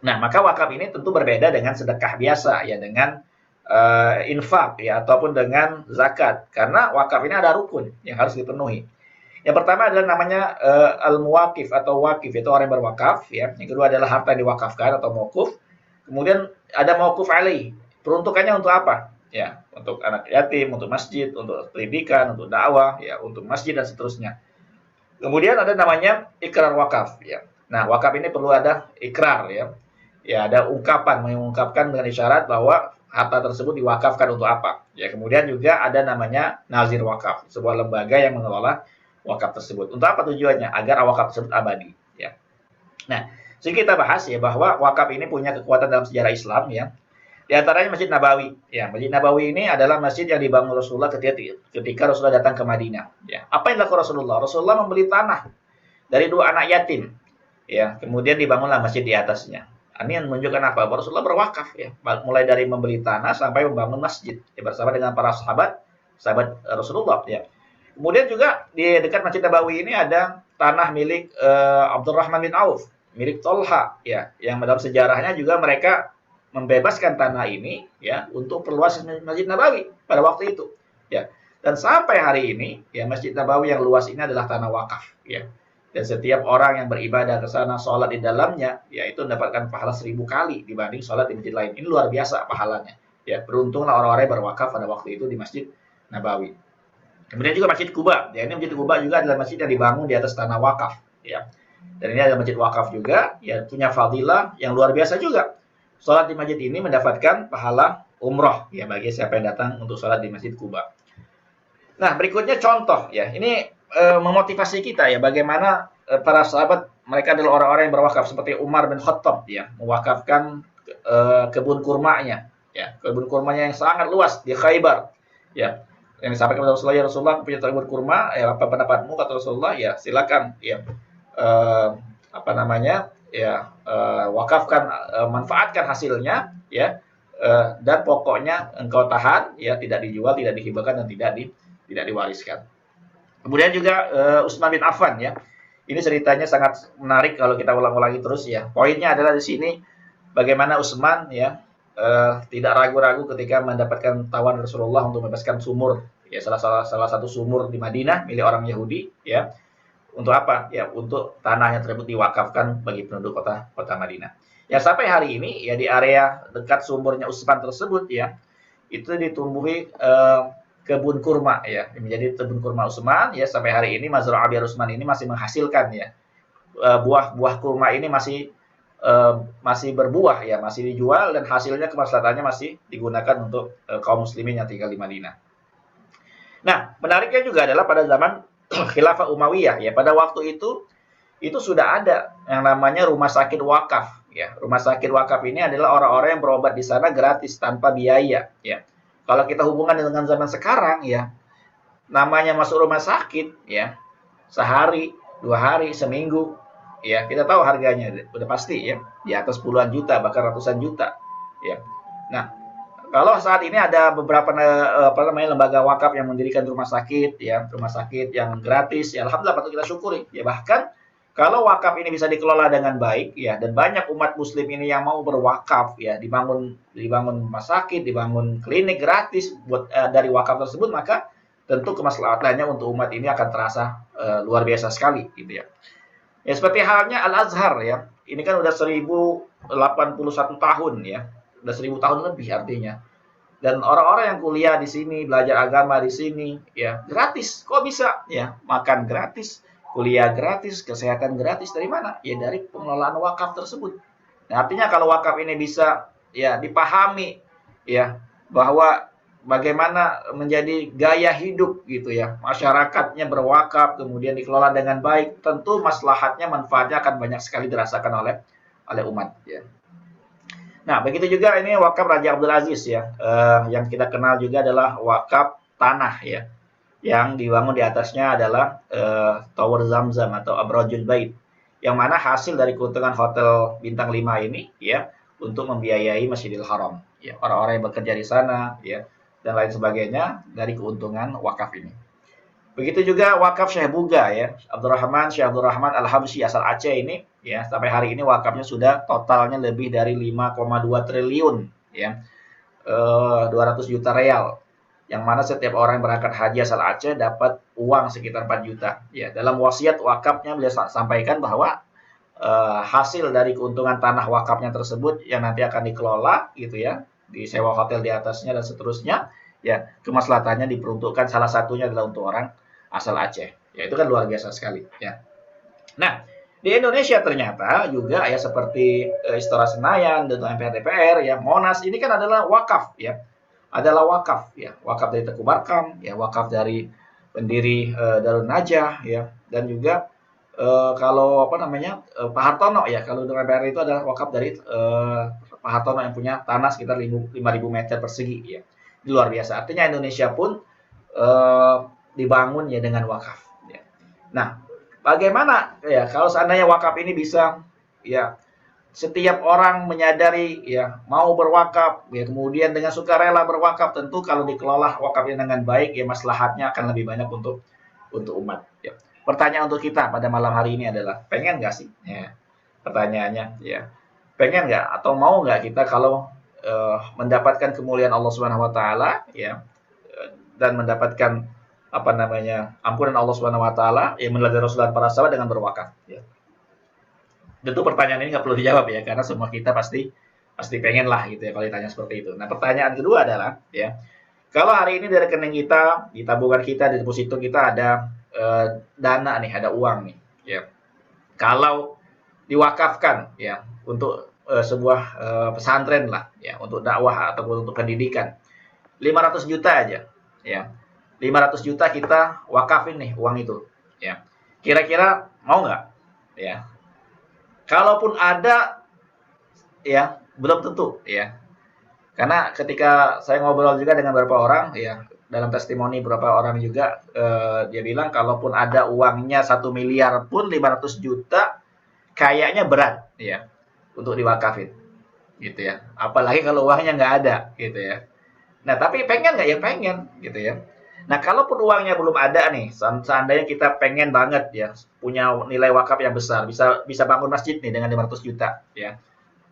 Nah, maka wakaf ini tentu berbeda dengan sedekah biasa ya, dengan infak ya ataupun dengan zakat, karena wakaf ini ada rukun yang harus dipenuhi. Yang pertama adalah namanya al-muwaqif atau wakif, itu orang yang berwakaf ya. Yang kedua adalah harta yang diwakafkan atau mauquf. Kemudian ada mauquf alaih. Peruntukannya untuk apa? ya, untuk anak yatim, untuk masjid, untuk pendidikan, untuk dakwah, ya, untuk masjid dan seterusnya. Kemudian ada namanya ikrar wakaf, ya. Nah, wakaf ini perlu ada ikrar, ya. Ya, ada ungkapan, mengungkapkan dengan isyarat bahwa harta tersebut diwakafkan untuk apa. Ya, kemudian juga ada namanya nazir wakaf, sebuah lembaga yang mengelola wakaf tersebut. Untuk apa tujuannya? Agar wakaf tersebut abadi, ya. Nah, jadi kita bahas ya bahwa wakaf ini punya kekuatan dalam sejarah Islam, ya. Di antaranya Masjid Nabawi. Ya, Masjid Nabawi ini adalah masjid yang dibangun Rasulullah ketika Rasulullah datang ke Madinah. Ya, apa yang dilakukan Rasulullah? Rasulullah membeli tanah dari dua anak yatim. Ya, kemudian dibangunlah masjid di atasnya. Ini yang menunjukkan apa? Bahwa Rasulullah berwakaf ya, mulai dari membeli tanah sampai membangun masjid ya, bersama dengan para sahabat Rasulullah ya. Kemudian juga di dekat Masjid Nabawi ini ada tanah milik Abdurrahman bin Auf, milik Tolha ya, yang dalam sejarahnya juga mereka membebaskan tanah ini ya untuk perluas Masjid Nabawi pada waktu itu ya. Dan sampai hari ini ya Masjid Nabawi yang luas ini adalah tanah wakaf ya. Dan setiap orang yang beribadah ke sana, sholat di dalamnya, yaitu mendapatkan pahala 1000 kali dibanding sholat di masjid lain. Ini luar biasa pahalanya. Ya, beruntunglah orang-orang yang berwakaf pada waktu itu di Masjid Nabawi. Kemudian juga Masjid Kuba. Ya, ini Masjid Kuba juga adalah masjid yang dibangun di atas tanah wakaf. Ya. Dan ini adalah masjid wakaf juga, ya punya fadilah yang luar biasa juga. Sholat di masjid ini mendapatkan pahala umroh ya bagi siapa yang datang untuk sholat di Masjid Kuba. Nah, berikutnya contoh ya. Ini memotivasi kita ya bagaimana para sahabat mereka adalah orang-orang yang berwakaf seperti Umar bin Khattab ya, mewakafkan kebun kurmanya ya, kebun kurmanya yang sangat luas di Khaybar ya. Yang disampaikan kepada Rasulullah, ya Rasulullah, punya kebun kurma, ya apa pendapatmu kata Rasulullah, ya silakan ya apa namanya? Ya wakafkan, manfaatkan hasilnya ya. Dan pokoknya engkau tahan ya, tidak dijual, tidak dihibahkan dan tidak diwariskan. Kemudian juga Utsman bin Affan ya. Ini ceritanya sangat menarik kalau kita ulang-ulangi terus ya. Poinnya adalah di sini bagaimana Utsman ya tidak ragu-ragu ketika mendapatkan tawaran Rasulullah untuk membebaskan sumur ya, salah satu sumur di Madinah milik orang Yahudi ya. Untuk apa? Ya, untuk tanah yang tersebut diwakafkan bagi penduduk kota Madinah. Ya sampai hari ini ya di area dekat sumurnya Utsman tersebut ya, itu ditumbuhi kebun kurma ya, menjadi kebun kurma Utsman ya, sampai hari ini Mazra'ah Abi Utsman ini masih menghasilkan ya. Buah-buah kurma ini masih berbuah ya, masih dijual dan hasilnya kemaslahatannya masih digunakan untuk kaum muslimin yang tinggal di Madinah. Nah, menariknya juga adalah pada zaman Khilafah Umayyah ya, pada waktu itu sudah ada yang namanya rumah sakit wakaf ya. Rumah sakit wakaf ini adalah orang-orang yang berobat di sana gratis tanpa biaya ya. Kalau kita hubungkan dengan zaman sekarang ya, namanya masuk rumah sakit ya, sehari, 2 hari, seminggu, ya kita tahu harganya udah pasti ya, di atas puluhan juta bahkan ratusan juta ya. Nah, kalau saat ini ada beberapa lembaga wakaf yang mendirikan rumah sakit ya, rumah sakit yang gratis ya, alhamdulillah patut kita syukuri ya. Bahkan kalau wakaf ini bisa dikelola dengan baik ya, dan banyak umat muslim ini yang mau berwakaf ya, dibangun rumah sakit, dibangun klinik gratis buat dari wakaf tersebut, maka tentu kemaslahatannya untuk umat ini akan terasa luar biasa sekali gitu ya. Ya seperti halnya Al-Azhar ya. Ini kan udah 1081 tahun ya. Udah 1000 tahun lebih artinya. Dan orang-orang yang kuliah di sini, belajar agama di sini ya, gratis. Kok bisa? Ya, makan gratis, kuliah gratis, kesehatan gratis, dari mana? Ya dari pengelolaan wakaf tersebut. Nah, artinya kalau wakaf ini bisa ya dipahami ya, bahwa bagaimana menjadi gaya hidup gitu ya, masyarakatnya berwakaf kemudian dikelola dengan baik, tentu maslahatnya, manfaatnya akan banyak sekali dirasakan oleh umat ya. Nah, begitu juga ini wakaf Raja Abdul Aziz ya, yang kita kenal juga adalah wakaf tanah ya, yang dibangun di atasnya adalah Tower Zamzam atau Abrajul Bait, yang mana hasil dari keuntungan hotel bintang 5 ini ya, untuk membiayai Masjidil Haram ya, orang-orang yang bekerja di sana ya, dan lain sebagainya dari keuntungan wakaf ini. Begitu juga wakaf Syekh Buga ya, Syekh Abdurrahman Al-Habsyi asal Aceh ini ya, sampai hari ini wakafnya sudah totalnya lebih dari 5,2 triliun ya, 200 juta real, yang mana setiap orang yang berangkat haji asal Aceh dapat uang sekitar 4 juta ya. Dalam wasiat wakafnya beliau sampaikan bahwa hasil dari keuntungan tanah wakafnya tersebut yang nanti akan dikelola gitu ya, disewa hotel di atasnya dan seterusnya, ya kemaslahatannya diperuntukkan salah satunya adalah untuk orang asal Aceh. Ya itu kan luar biasa sekali, ya. Nah, di Indonesia ternyata juga ya seperti Istora Senayan dan MPR DPR ya Monas ini kan adalah wakaf ya. Adalah wakaf ya. Wakaf dari Teguh Barkam ya, wakaf dari pendiri Darun Najah ya dan juga kalau apa namanya Pak Hartono ya, kalau dengan MPR itu adalah wakaf dari Pak Hartono yang punya tanah sekitar 5.000 meter persegi ya. Ini luar biasa. Artinya Indonesia pun dibangun ya dengan wakaf ya. Nah, bagaimana ya kalau seandainya wakaf ini bisa ya setiap orang menyadari ya mau berwakaf ya kemudian dengan sukarela berwakaf, tentu kalau dikelola wakafnya dengan baik ya maslahatnya akan lebih banyak untuk umat ya. Pertanyaan untuk kita pada malam hari ini adalah pengen nggak sih ya, pertanyaannya ya pengen nggak atau mau nggak kita kalau mendapatkan kemuliaan Allah Subhanahu Wa Taala ya dan mendapatkan apa namanya ampunan Allah Subhanahu Wa Taala yang melalui Rasulullah para sahabat dengan berwakaf ya. Tentu pertanyaan ini nggak perlu dijawab ya, karena semua kita pasti pengen lah gitu ya kalau ditanya seperti itu. Nah pertanyaan kedua adalah ya, kalau hari ini di rekening kita, di tabungan kita, di deposito kita ada dana nih, ada uang nih ya. Kalau diwakafkan ya untuk sebuah pesantren lah ya, untuk dakwah ataupun untuk pendidikan 500 juta aja ya. 500 juta kita wakafin nih uang itu ya. Kira-kira mau nggak ya? Kalaupun ada, ya belum tentu, ya. Karena ketika saya ngobrol juga dengan beberapa orang, ya dalam testimoni beberapa orang juga, dia bilang kalaupun ada uangnya 1 miliar pun 500 juta kayaknya berat, ya, untuk diwakafin, gitu ya. Apalagi kalau uangnya nggak ada, gitu ya. Nah, tapi pengen nggak? Ya pengen, gitu ya. Nah, kalaupun uangnya belum ada nih, seandainya kita pengen banget ya punya nilai wakaf yang besar, bisa bangun masjid nih dengan 500 juta ya.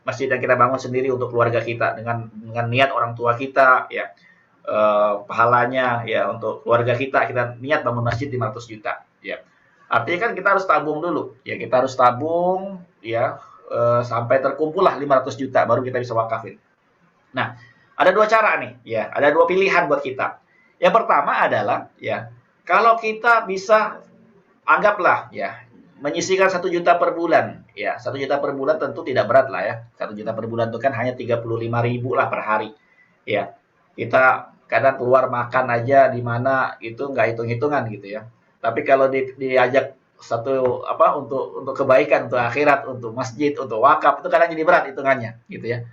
Masjid yang kita bangun sendiri untuk keluarga kita dengan niat orang tua kita ya. Pahalanya ya untuk keluarga kita niat bangun masjid 500 juta ya. Artinya kan kita harus tabung dulu. Ya, kita harus tabung ya sampai terkumpul lah 500 juta baru kita bisa wakafin. Nah, ada dua cara nih ya, ada dua pilihan buat kita. Yang pertama adalah ya, kalau kita bisa anggaplah ya menyisihkan 1 juta per bulan ya, 1 juta per bulan tentu tidak berat lah ya. 1 juta per bulan itu kan hanya 35.000 lah per hari ya. Kita kadang keluar makan aja di mana itu nggak hitung-hitungan gitu ya. Tapi kalau diajak satu apa untuk kebaikan, untuk akhirat, untuk masjid, untuk wakaf itu kadang jadi berat hitungannya gitu ya.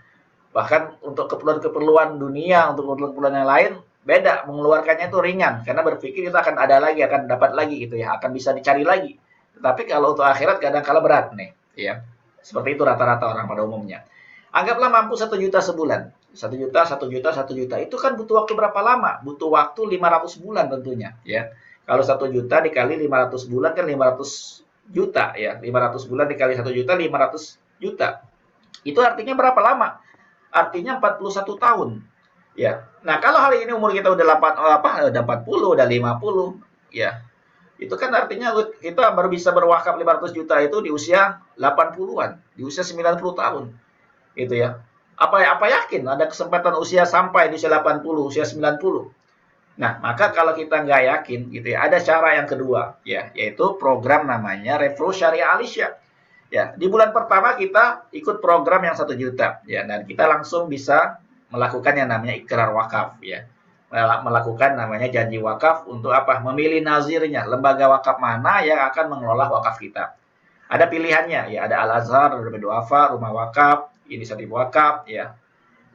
Bahkan untuk keperluan dunia, untuk keperluan yang lain beda, mengeluarkannya itu ringan karena berpikir itu akan ada lagi, akan dapat lagi gitu ya, akan bisa dicari lagi. Tetapi kalau untuk akhirat kadang kala berat nih ya. Seperti itu rata-rata orang pada umumnya. Anggaplah mampu 1 juta sebulan. 1 juta, 1 juta, 1 juta. Itu kan butuh waktu berapa lama? Butuh waktu 500 bulan tentunya ya. Kalau 1 juta dikali 500 bulan kan 500 juta ya. 500 bulan dikali 1 juta 500 juta. Itu artinya berapa lama? Artinya 41 tahun. Ya. Nah, kalau hari ini umur kita udah 40, udah 50, ya. Itu kan artinya kita baru bisa berwakaf 500 juta itu di usia 80-an, di usia 90 tahun. Gitu ya. Apa yakin ada kesempatan usia sampai di usia 80, usia 90? Nah, maka kalau kita nggak yakin gitu ya, ada cara yang kedua ya, yaitu program namanya Refro Syariah Alisya. Ya, di bulan pertama kita ikut program yang 1 juta ya, dan kita langsung bisa melakukan yang namanya ikrar wakaf ya. Melakukan namanya janji wakaf untuk apa? Memilih nazirnya, lembaga wakaf mana yang akan mengelola wakaf kita. Ada pilihannya ya, ada Al-Azhar, ada Duafa, Rumah Wakaf, Inisiatif Wakaf ya.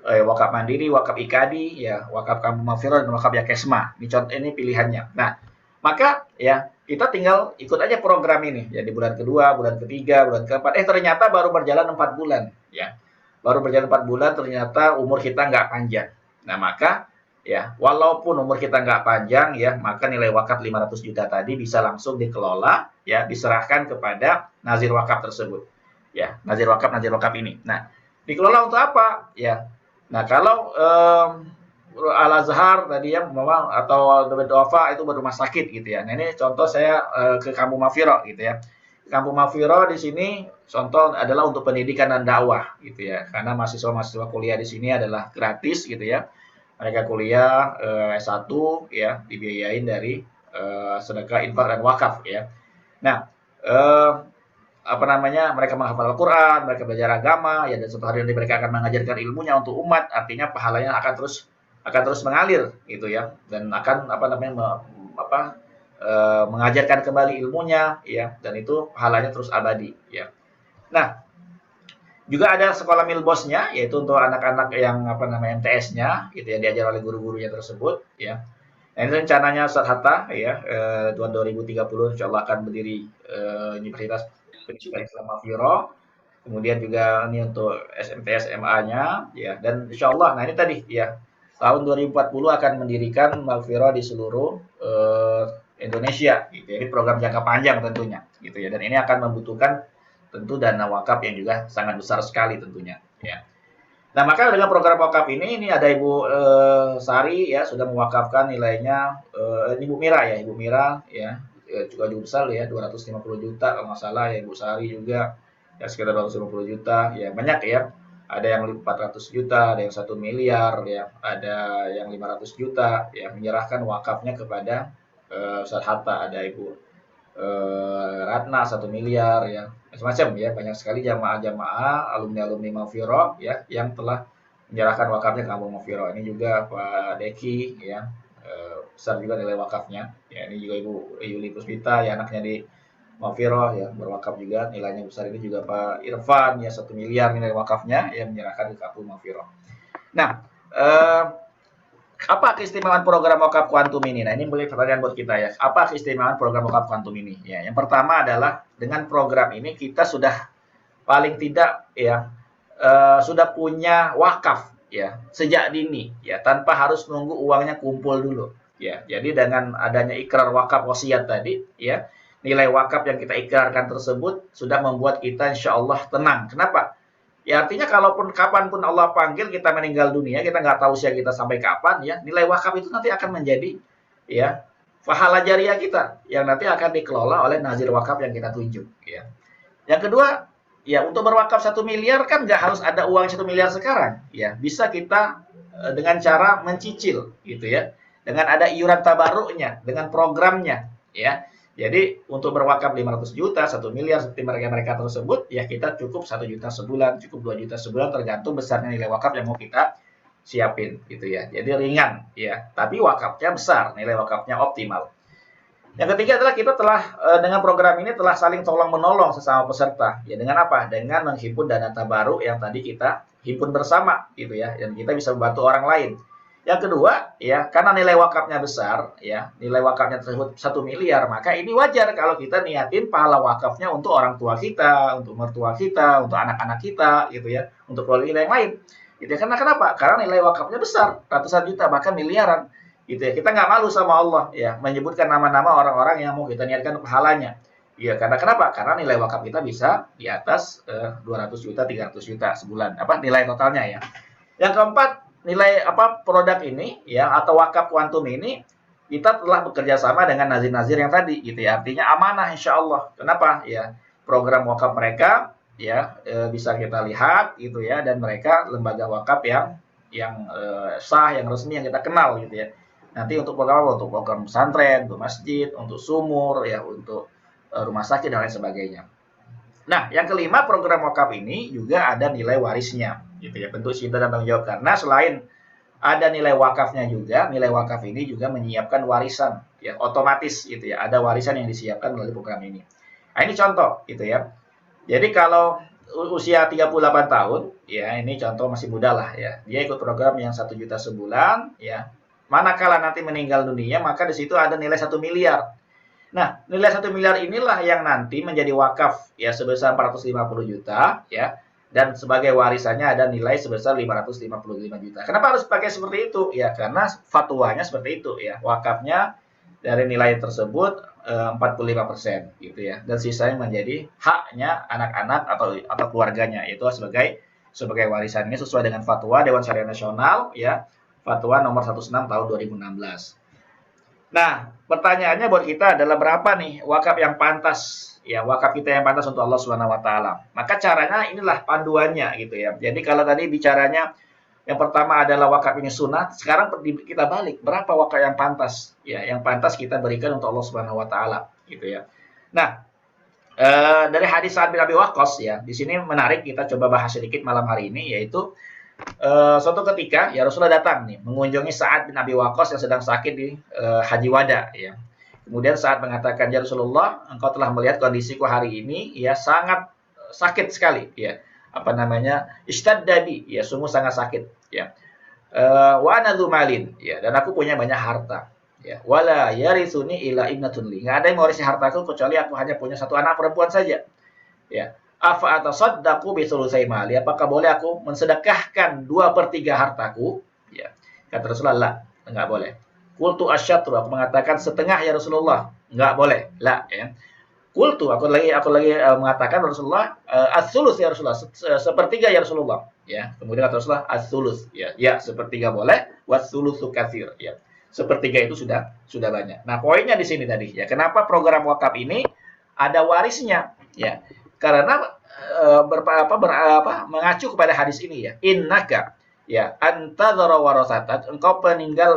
Wakaf Mandiri, Wakaf Ikadi ya, Wakaf Kampung Mafirah dan Wakaf Yakesma. Ini pilihannya. Nah, maka ya kita tinggal ikut aja program ini ya di bulan kedua, bulan ketiga, bulan keempat. Ternyata baru berjalan 4 bulan ya. Baru berjalan 4 bulan ternyata umur kita nggak panjang. Nah, maka ya, walaupun umur kita nggak panjang ya, maka nilai wakaf 500 juta tadi bisa langsung dikelola ya, diserahkan kepada nazir wakaf tersebut. Ya, nazir wakaf ini. Nah, dikelola untuk apa? Ya. Nah, kalau Al-Azhar tadi ya memang atau Duafa itu berumah sakit gitu ya. Nah, ini contoh saya ke Kampung Mafiro gitu ya. Kampung Mafiro di sini contoh adalah untuk pendidikan dan dakwah gitu ya. Karena mahasiswa-mahasiswa kuliah di sini adalah gratis gitu ya. Mereka kuliah S1 ya dibiayain dari sedekah, infak dan wakaf ya. Nah, eh, apa namanya, mereka menghafal Al-Quran, mereka belajar agama, ya dan suatu hari nanti mereka akan mengajarkan ilmunya untuk umat, artinya pahalanya akan terus mengalir gitu ya, dan akan apa namanya mengajarkan kembali ilmunya ya, dan itu pahalanya terus abadi ya. Nah, juga ada sekolah milbosnya, yaitu untuk anak-anak yang apa namanya MTS-nya gitu ya, diajar oleh guru-gurunya tersebut ya. Nah, ini rencananya Ustadz Hatta ya, tahun 2030 insya Allah akan berdiri Universitas Pendidikan Islam Mafiro. Kemudian juga ini untuk SMP SMA-nya ya, dan insya Allah, nah ini tadi ya, tahun 2040 akan mendirikan Mafiro di seluruh Indonesia gitu ya. Ini program jangka panjang tentunya gitu ya, dan ini akan membutuhkan tentu dana wakaf yang juga sangat besar sekali tentunya ya. Nah, maka dengan program wakaf ini ada Ibu Sari ya, sudah mewakafkan nilainya, Ibu Mira ya, Ibu Mira ya, juga cukup besar ya, 250 juta kalau nggak salah ya, Ibu Sari juga ya sekitar 250 juta ya, banyak ya. Ada yang 400 juta, ada yang 1 miliar ya, ada yang 500 juta ya, menyerahkan wakafnya kepada Ustadz Hatta. Ada Ibu Ratna 1 miliar ya, macam-macam ya, banyak sekali jamaah-jamaah alumni-alumni Mafiro ya yang telah menyerahkan wakafnya ke Kampung Mafiro. Ini juga Pak Deki ya, besar juga nilai wakafnya ya. Ini juga Ibu Yuli Puspita ya, anaknya di Mafiro ya, berwakaf juga, nilainya besar. Ini juga Pak Irfan ya, 1 miliar nilai wakafnya yang menyerahkan ke Kampung Mafiro. Nah, apa keistimewaan program wakaf kuantum ini? Nah, ini boleh pertanyaan buat kita ya. Apa keistimewaan program wakaf kuantum ini? Ya, yang pertama adalah dengan program ini kita sudah paling tidak ya sudah punya wakaf ya sejak dini ya, tanpa harus nunggu uangnya kumpul dulu ya. Jadi dengan adanya ikrar wakaf wasiat tadi ya, nilai wakaf yang kita ikrarkan tersebut sudah membuat kita insya Allah tenang. Kenapa? Ya artinya kalaupun kapanpun Allah panggil kita meninggal dunia, kita nggak tahu usia kita sampai kapan ya, nilai wakaf itu nanti akan menjadi ya pahala jariah kita yang nanti akan dikelola oleh nazir wakaf yang kita tunjuk ya. Yang kedua, ya untuk berwakaf 1 miliar kan nggak harus ada uang 1 miliar sekarang ya, bisa kita dengan cara mencicil gitu ya, dengan ada iuran tabarruknya, dengan programnya ya. Jadi untuk berwakaf 500 juta, 1 miliar seperti mereka-mereka tersebut, ya kita cukup 1 juta sebulan, cukup 2 juta sebulan, tergantung besarnya nilai wakaf yang mau kita siapin gitu ya. Jadi ringan ya, tapi wakafnya besar, nilai wakafnya optimal. Yang ketiga adalah kita telah dengan program ini telah saling tolong-menolong sesama peserta. Ya dengan apa? Dengan menghimpun dana tabaruk yang tadi kita himpun bersama gitu ya, dan kita bisa membantu orang lain. Yang kedua, ya, karena nilai wakafnya besar, ya, nilai wakafnya tersebut 1 miliar, maka ini wajar kalau kita niatin pahala wakafnya untuk orang tua kita, untuk mertua kita, untuk anak-anak kita, gitu ya, untuk keluarga yang lain. Gitu ya. Karena kenapa? Karena nilai wakafnya besar, ratusan juta, bahkan miliaran. Gitu ya. Kita nggak malu sama Allah, ya, menyebutkan nama-nama orang-orang yang mau kita niatkan pahalanya. Ya, karena kenapa? Karena nilai wakaf kita bisa di atas 200 juta, 300 juta sebulan. Apa nilai totalnya ya. Yang keempat, nilai produk ini ya atau wakaf kuantum ini kita telah bekerja sama dengan nazir-nazir yang tadi gitu ya, artinya amanah insya Allah. Kenapa ya, program wakaf mereka ya bisa kita lihat gitu ya, dan mereka lembaga wakaf yang sah, yang resmi, yang kita kenal gitu ya. Nanti untuk program pesantren, untuk masjid, untuk sumur ya, untuk rumah sakit dan lain sebagainya. Nah, yang kelima, program wakaf ini juga ada nilai warisnya, gitu ya, bentuk cinta dan tanggung jawab. Karena selain ada nilai wakafnya juga, nilai wakaf ini juga menyiapkan warisan, ya, otomatis, gitu ya, ada warisan yang disiapkan melalui program ini. Nah, ini contoh, gitu ya. Jadi kalau usia 38 tahun, ya, ini contoh masih muda lah, ya, dia ikut program yang 1 juta sebulan, ya, manakala nanti meninggal dunia, maka di situ ada nilai 1 miliar. Nah, nilai 1 miliar inilah yang nanti menjadi wakaf ya sebesar 450 juta ya, dan sebagai warisannya ada nilai sebesar 555 juta. Kenapa harus pakai seperti itu? Ya karena fatwanya seperti itu ya. Wakafnya dari nilai tersebut 45% gitu ya, dan sisanya menjadi haknya anak-anak atau keluarganya, itu sebagai warisan. Ini sesuai dengan fatwa Dewan Syariah Nasional ya, fatwa nomor 16 tahun 2016. Nah, pertanyaannya buat kita adalah berapa nih wakaf yang pantas? Ya, wakaf kita yang pantas untuk Allah Subhanahu wa taala. Maka caranya inilah panduannya gitu ya. Jadi kalau tadi bicaranya yang pertama adalah wakaf ini sunat, sekarang kita balik, berapa wakaf yang pantas? Ya, yang pantas kita berikan untuk Allah Subhanahu wa taala gitu ya. Nah, dari hadis Sa'ad bin Abi Waqqas ya, di sini menarik kita coba bahas sedikit malam hari ini yaitu suatu ketika ya Rasulullah datang nih mengunjungi Sa'ad bin Abi Waqqas yang sedang sakit di Haji Wada ya. Kemudian Sa'ad mengatakan, "Ya Rasulullah, engkau telah melihat kondisiku hari ini ya sangat sakit sekali ya. Apa namanya? Ishtaddabi ya, sungguh sangat sakit ya. Wa ana malin ya, dan aku punya banyak harta. Ya, wala yarithuni illa ibnatun li. Enggak ada yang mewarisi hartaku kecuali aku hanya punya satu anak perempuan saja. Ya, afa atasaddaqu bi thulutsai mali? Apakah boleh aku mensedekahkan 2/3 hartaku? Ya. Kata Rasulullah, enggak boleh. Qultu asyatru, aku mengatakan setengah ya Rasulullah. Enggak boleh. La ya. Qultu, aku lagi mengatakan Rasulullah, as-sulus ya Rasulullah, sepertiga ya Rasulullah. Ya, kemudian kata Rasulullah as-sulus. Ya, ya sepertiga boleh, was-sulusu katsir. Ya. Sepertiga itu sudah banyak. Nah, poinnya di sini tadi ya. Kenapa program wakaf ini ada warisnya? Ya, karena mengacu kepada hadis ini ya. Innaka ya antadzara warasatan, engkau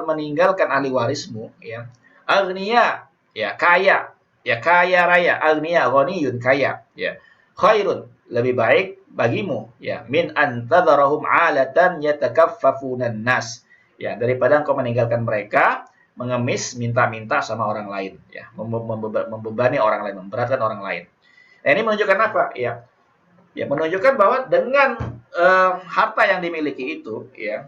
meninggalkan ahli warismu ya. Agniya ya kaya ya kaya raya, agniya ghaniyun kaya ya. Khairun lebih baik bagimu ya min antadzarahum alatan yatakaffafunan nas ya, daripada engkau meninggalkan mereka mengemis minta-minta sama orang lain ya, membebani orang lain, memberatkan orang lain. Nah, ini menunjukkan apa? Ya, ya menunjukkan bahwa dengan harta yang dimiliki itu, ya,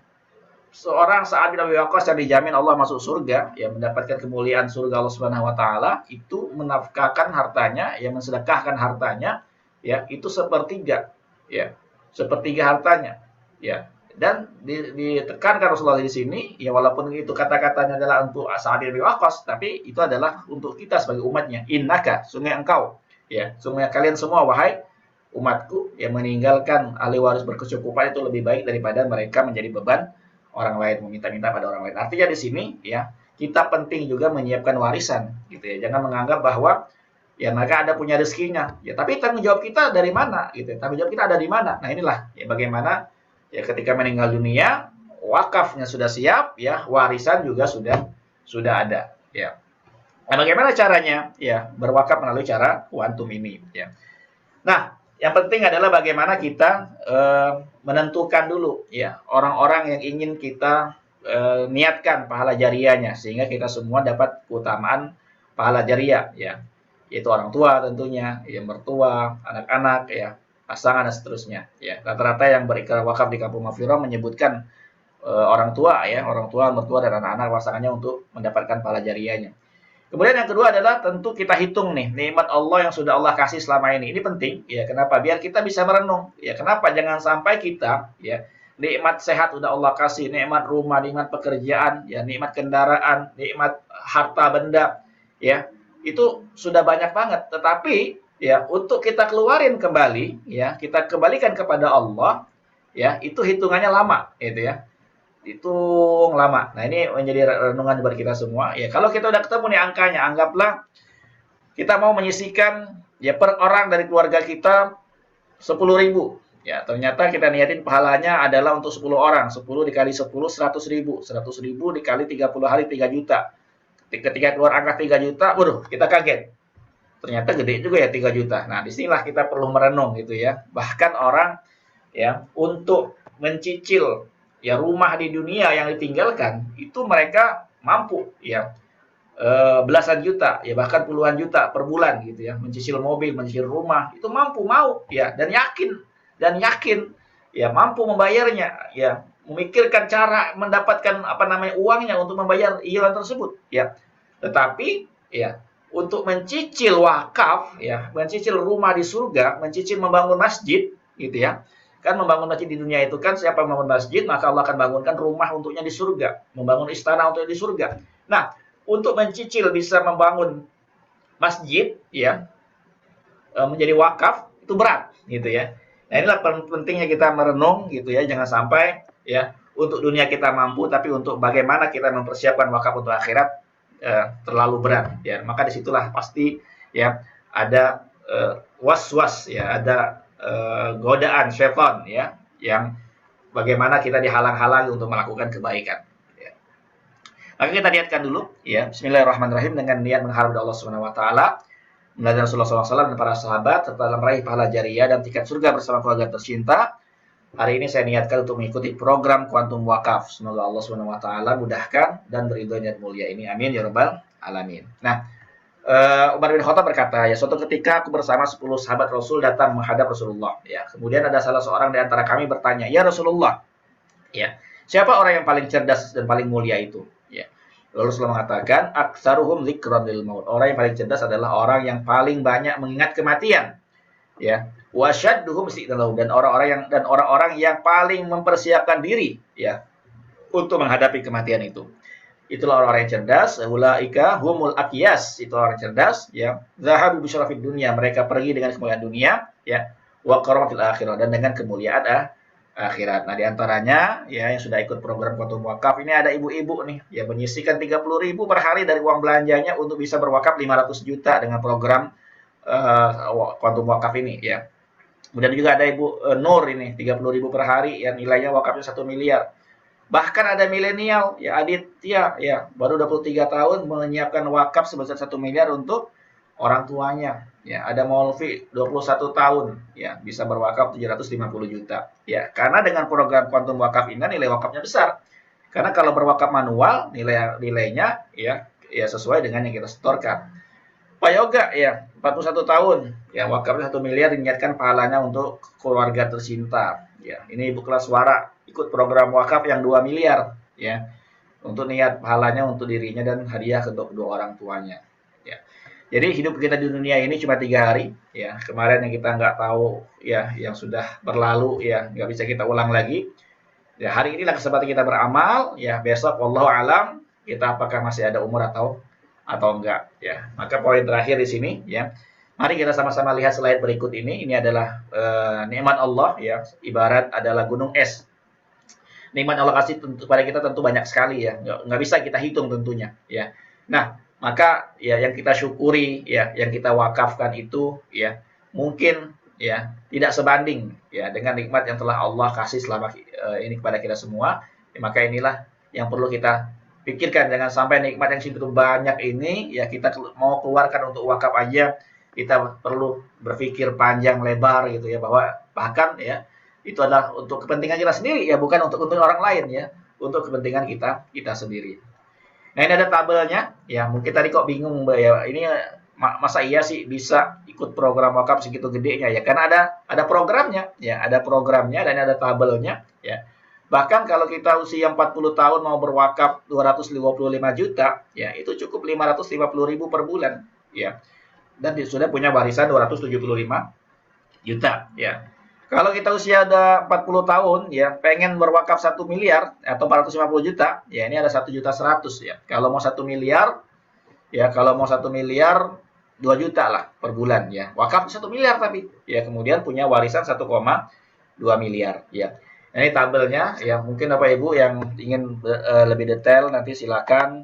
seorang Sa'ad bin Abi Waqqas yang dijamin Allah masuk surga, ya mendapatkan kemuliaan surga Allah Subhanahu wa taala, itu menafkahkan hartanya, ya mensedekahkan hartanya, ya itu sepertiga, ya sepertiga hartanya, ya. Dan ditekankan Rasulullah di sini, ya walaupun itu kata-katanya adalah untuk Sa'ad bin Abi Waqqas, tapi itu adalah untuk kita sebagai umatnya. Innaka, sungguh engkau, ya sungguh kalian semua wahai umatku yang meninggalkan ahli waris berkecukupan itu lebih baik daripada mereka menjadi beban orang lain, meminta-minta pada orang lain. Artinya di sini ya kita penting juga menyiapkan warisan gitu ya. Jangan menganggap bahwa ya mereka ada punya rezekinya. Ya tapi tanggung jawab kita dari mana gitu. Tanggung jawab kita ada di mana? Nah, inilah ya bagaimana ya ketika meninggal dunia wakafnya sudah siap ya, warisan juga sudah ada ya. Nah, bagaimana caranya? Ya, berwakaf melalui cara kuantum ini ya. Nah, yang penting adalah bagaimana kita menentukan dulu ya orang-orang yang ingin kita niatkan pahala jariahnya sehingga kita semua dapat keutamaan pahala jariah ya. Yaitu orang tua tentunya, ya mertua, anak-anak ya, pasangan dan seterusnya ya. Rata-rata yang berikrar wakaf di Kampung Mafirah menyebutkan orang tua ya, orang tua, mertua dan anak-anak pasangannya untuk mendapatkan pahala jariahnya. Kemudian yang kedua adalah tentu kita hitung nih nikmat Allah yang sudah Allah kasih selama ini. Ini penting ya. Kenapa? Biar kita bisa merenung. Ya, kenapa jangan sampai kita ya nikmat sehat sudah Allah kasih, nikmat rumah, nikmat pekerjaan, ya nikmat kendaraan, nikmat harta benda ya. Itu sudah banyak banget. Tetapi ya untuk kita keluarin kembali ya, kita kembalikan kepada Allah ya, itu hitungannya lama gitu ya. Hitung lama. Nah, ini menjadi renungan buat kita semua. Ya, kalau kita udah ketemu nih angkanya, anggaplah kita mau menyisihkan ya per orang dari keluarga kita 10.000. Ya, ternyata kita niatin pahalanya adalah untuk 10 orang. 10 dikali 10, 100.000. 100.000 dikali 30 hari 3 juta. Ketika keluar angka 3 juta, waduh, kita kaget. Ternyata gede juga ya 3 juta. Nah, disinilah kita perlu merenung gitu ya. Bahkan orang ya untuk mencicil ya rumah di dunia yang ditinggalkan itu mereka mampu ya belasan juta ya bahkan puluhan juta per bulan gitu ya, mencicil mobil, mencicil rumah, itu mampu, mau ya, dan yakin ya mampu membayarnya ya, memikirkan cara mendapatkan apa namanya uangnya untuk membayar iuran tersebut ya. Tetapi ya untuk mencicil wakaf ya, mencicil rumah di surga, mencicil membangun masjid gitu ya. Kan membangun masjid di dunia itu kan siapa yang membangun masjid, maka Allah akan bangunkan rumah untuknya di surga, membangun istana untuknya di surga. Nah, untuk mencicil bisa membangun masjid ya menjadi wakaf itu berat gitu ya. Nah, inilah pentingnya kita merenung gitu ya, jangan sampai ya untuk dunia kita mampu tapi untuk bagaimana kita mempersiapkan wakaf untuk akhirat terlalu berat ya, maka disitulah pasti ya ada was-was ya, ada godaan syaitan ya, yang bagaimana kita dihalang-halangi untuk melakukan kebaikan ya. Maka kita niatkan dulu ya, bismillahirrahmanirrahim, dengan niat mengharap Allah Subhanahu wa taala, melalui Rasulullah SAW dan para sahabat, serta dalam meraih pahala jariah dan tiket surga bersama keluarga tercinta. Hari ini saya niatkan untuk mengikuti program Kuantum Wakaf. Semoga Allah Subhanahu wa taala mudahkan dan beridho niat mulia ini. Amin ya rabbal alamin. Nah, Umar bin Khattab berkata, ya suatu ketika aku bersama 10 sahabat Rasul datang menghadap Rasulullah. Ya, kemudian ada salah seorang di antara kami bertanya, ya Rasulullah, ya siapa orang yang paling cerdas dan paling mulia itu? Ya. Lalu Rasulullah mengatakan, aktsaruhum dzikran lil maut. Orang yang paling cerdas adalah orang yang paling banyak mengingat kematian. Ya, wasyadduhum istiqlalau, dan orang-orang yang paling mempersiapkan diri ya untuk menghadapi kematian itu. Itulah orang-orang yang cerdas, ulaika humul aqyas, itu orang yang cerdas ya. Zahabu bisyarafid dunya, mereka pergi dengan kemuliaan dunia ya, wa karamatil akhirah, dan dengan kemuliaan akhirat. Nah, di antaranya ya yang sudah ikut program Kuantum Wakaf ini ada ibu-ibu nih yang menyisihkan 30.000 per hari dari uang belanjanya untuk bisa berwakaf 500 juta dengan program Kuantum Wakaf ini ya. Kemudian juga ada Ibu Nur ini 30.000 per hari yang nilainya wakafnya 1 miliar. Bahkan ada milenial ya, Aditya ya, baru 23 tahun menyiapkan wakaf sebesar 1 miliar untuk orang tuanya. Ya, ada Maulvi 21 tahun ya, bisa berwakaf 750 juta. Ya, karena dengan program Kuantum Wakaf ini nilai wakafnya besar. Karena kalau berwakaf manual nilainya ya sesuai dengan yang kita setorkan. Pak Yoga ya, 41 tahun ya, wakafnya 1 miliar, diniatkan pahalanya untuk keluarga tercinta. Ya, ini Ibu kelas suara ikut program wakaf yang 2 miliar ya, untuk niat pahalanya untuk dirinya dan hadiah ke kedua orang tuanya ya. Jadi hidup kita di dunia ini cuma 3 hari ya, kemarin yang kita nggak tahu ya, yang sudah berlalu ya, nggak bisa kita ulang lagi ya. Hari inilah kesempatan kita beramal ya, besok wallahu alam kita apakah masih ada umur atau enggak ya. Maka poin terakhir di sini ya, mari kita sama-sama lihat slide berikut ini. Ini adalah nikmat Allah ya, ibarat adalah gunung es. Nikmat Allah kasih kepada kita tentu banyak sekali ya, nggak bisa kita hitung tentunya ya. Nah, maka ya yang kita syukuri ya, yang kita wakafkan itu ya, mungkin ya tidak sebanding ya dengan nikmat yang telah Allah kasih selama ini kepada kita semua. Ya, maka inilah yang perlu kita pikirkan, jangan sampai nikmat yang segitu banyak ini ya kita mau keluarkan untuk wakaf aja, kita perlu berpikir panjang lebar gitu ya, bahwa bahkan ya itu adalah untuk kepentingan kita sendiri ya, bukan untuk orang lain ya, untuk kepentingan kita sendiri. Nah, ini ada tabelnya ya, mungkin tadi kok bingung Mbak ya, ini masa iya sih bisa ikut program wakaf segitu gedenya ya, karena ada programnya ya, ada programnya dan ada tabelnya ya. Bahkan kalau kita usia 40 tahun mau berwakaf 255 juta, ya itu cukup 550.000 per bulan, ya. Dan sudah punya warisan 275 juta, ya. Kalau kita usia ada 40 tahun, ya pengen berwakaf 1 miliar atau 450 juta, ya ini ada 1.100.000 ya. Kalau mau 1 miliar, ya kalau mau 1 miliar 2 juta lah per bulan, ya. Wakaf 1 miliar tapi, ya kemudian punya warisan 1,2 miliar, ya. Nah, ini tabelnya ya, mungkin Bapak Ibu yang ingin lebih detail nanti silakan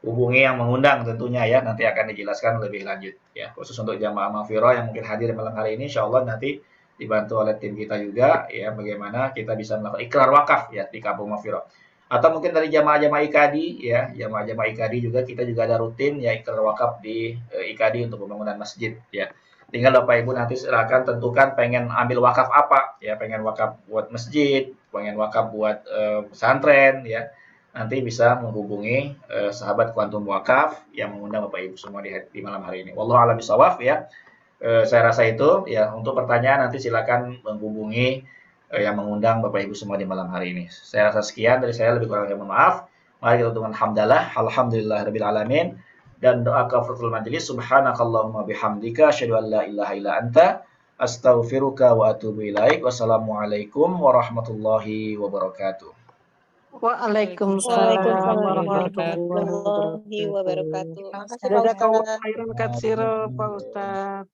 hubungi yang mengundang tentunya ya, nanti akan dijelaskan lebih lanjut ya, khusus untuk jamaah Mahfirah yang mungkin hadir malam hari ini, insyaallah nanti dibantu oleh tim kita juga ya, bagaimana kita bisa melakukan ikrar wakaf ya di kampung Mahfirah. Atau mungkin dari jamaah-jamaah IKADI ya, jamaah-jamaah IKADI juga kita juga ada rutin ya ikrar wakaf di IKADI untuk pembangunan masjid ya. Tinggal Bapak Ibu nanti silakan tentukan pengen ambil wakaf apa ya, pengen wakaf buat masjid, pengen wakaf buat pesantren ya. Nanti bisa menghubungi sahabat Kuantum Wakaf yang mengundang Bapak Ibu semua di malam hari ini. Wallahu a'lam bishawab ya. Saya rasa itu ya, untuk pertanyaan nanti silakan menghubungi yang mengundang Bapak Ibu semua di malam hari ini. Saya rasa sekian dari saya, lebih kurangnya mohon maaf. Mari kita tutup hamdalah, alhamdulillahirabbil alamin. Dan doa kafaratul majelis, subhanakallahumma bihamdika asyhadu an la ilaha illa anta astaghfiruka wa atubu ilaik. Wassalamualaikum warahmatullahi wabarakatuh. Waalaikumsalam warahmatullahi wabarakatuh. Jazakallahu khairan katsira Pak Ustaz.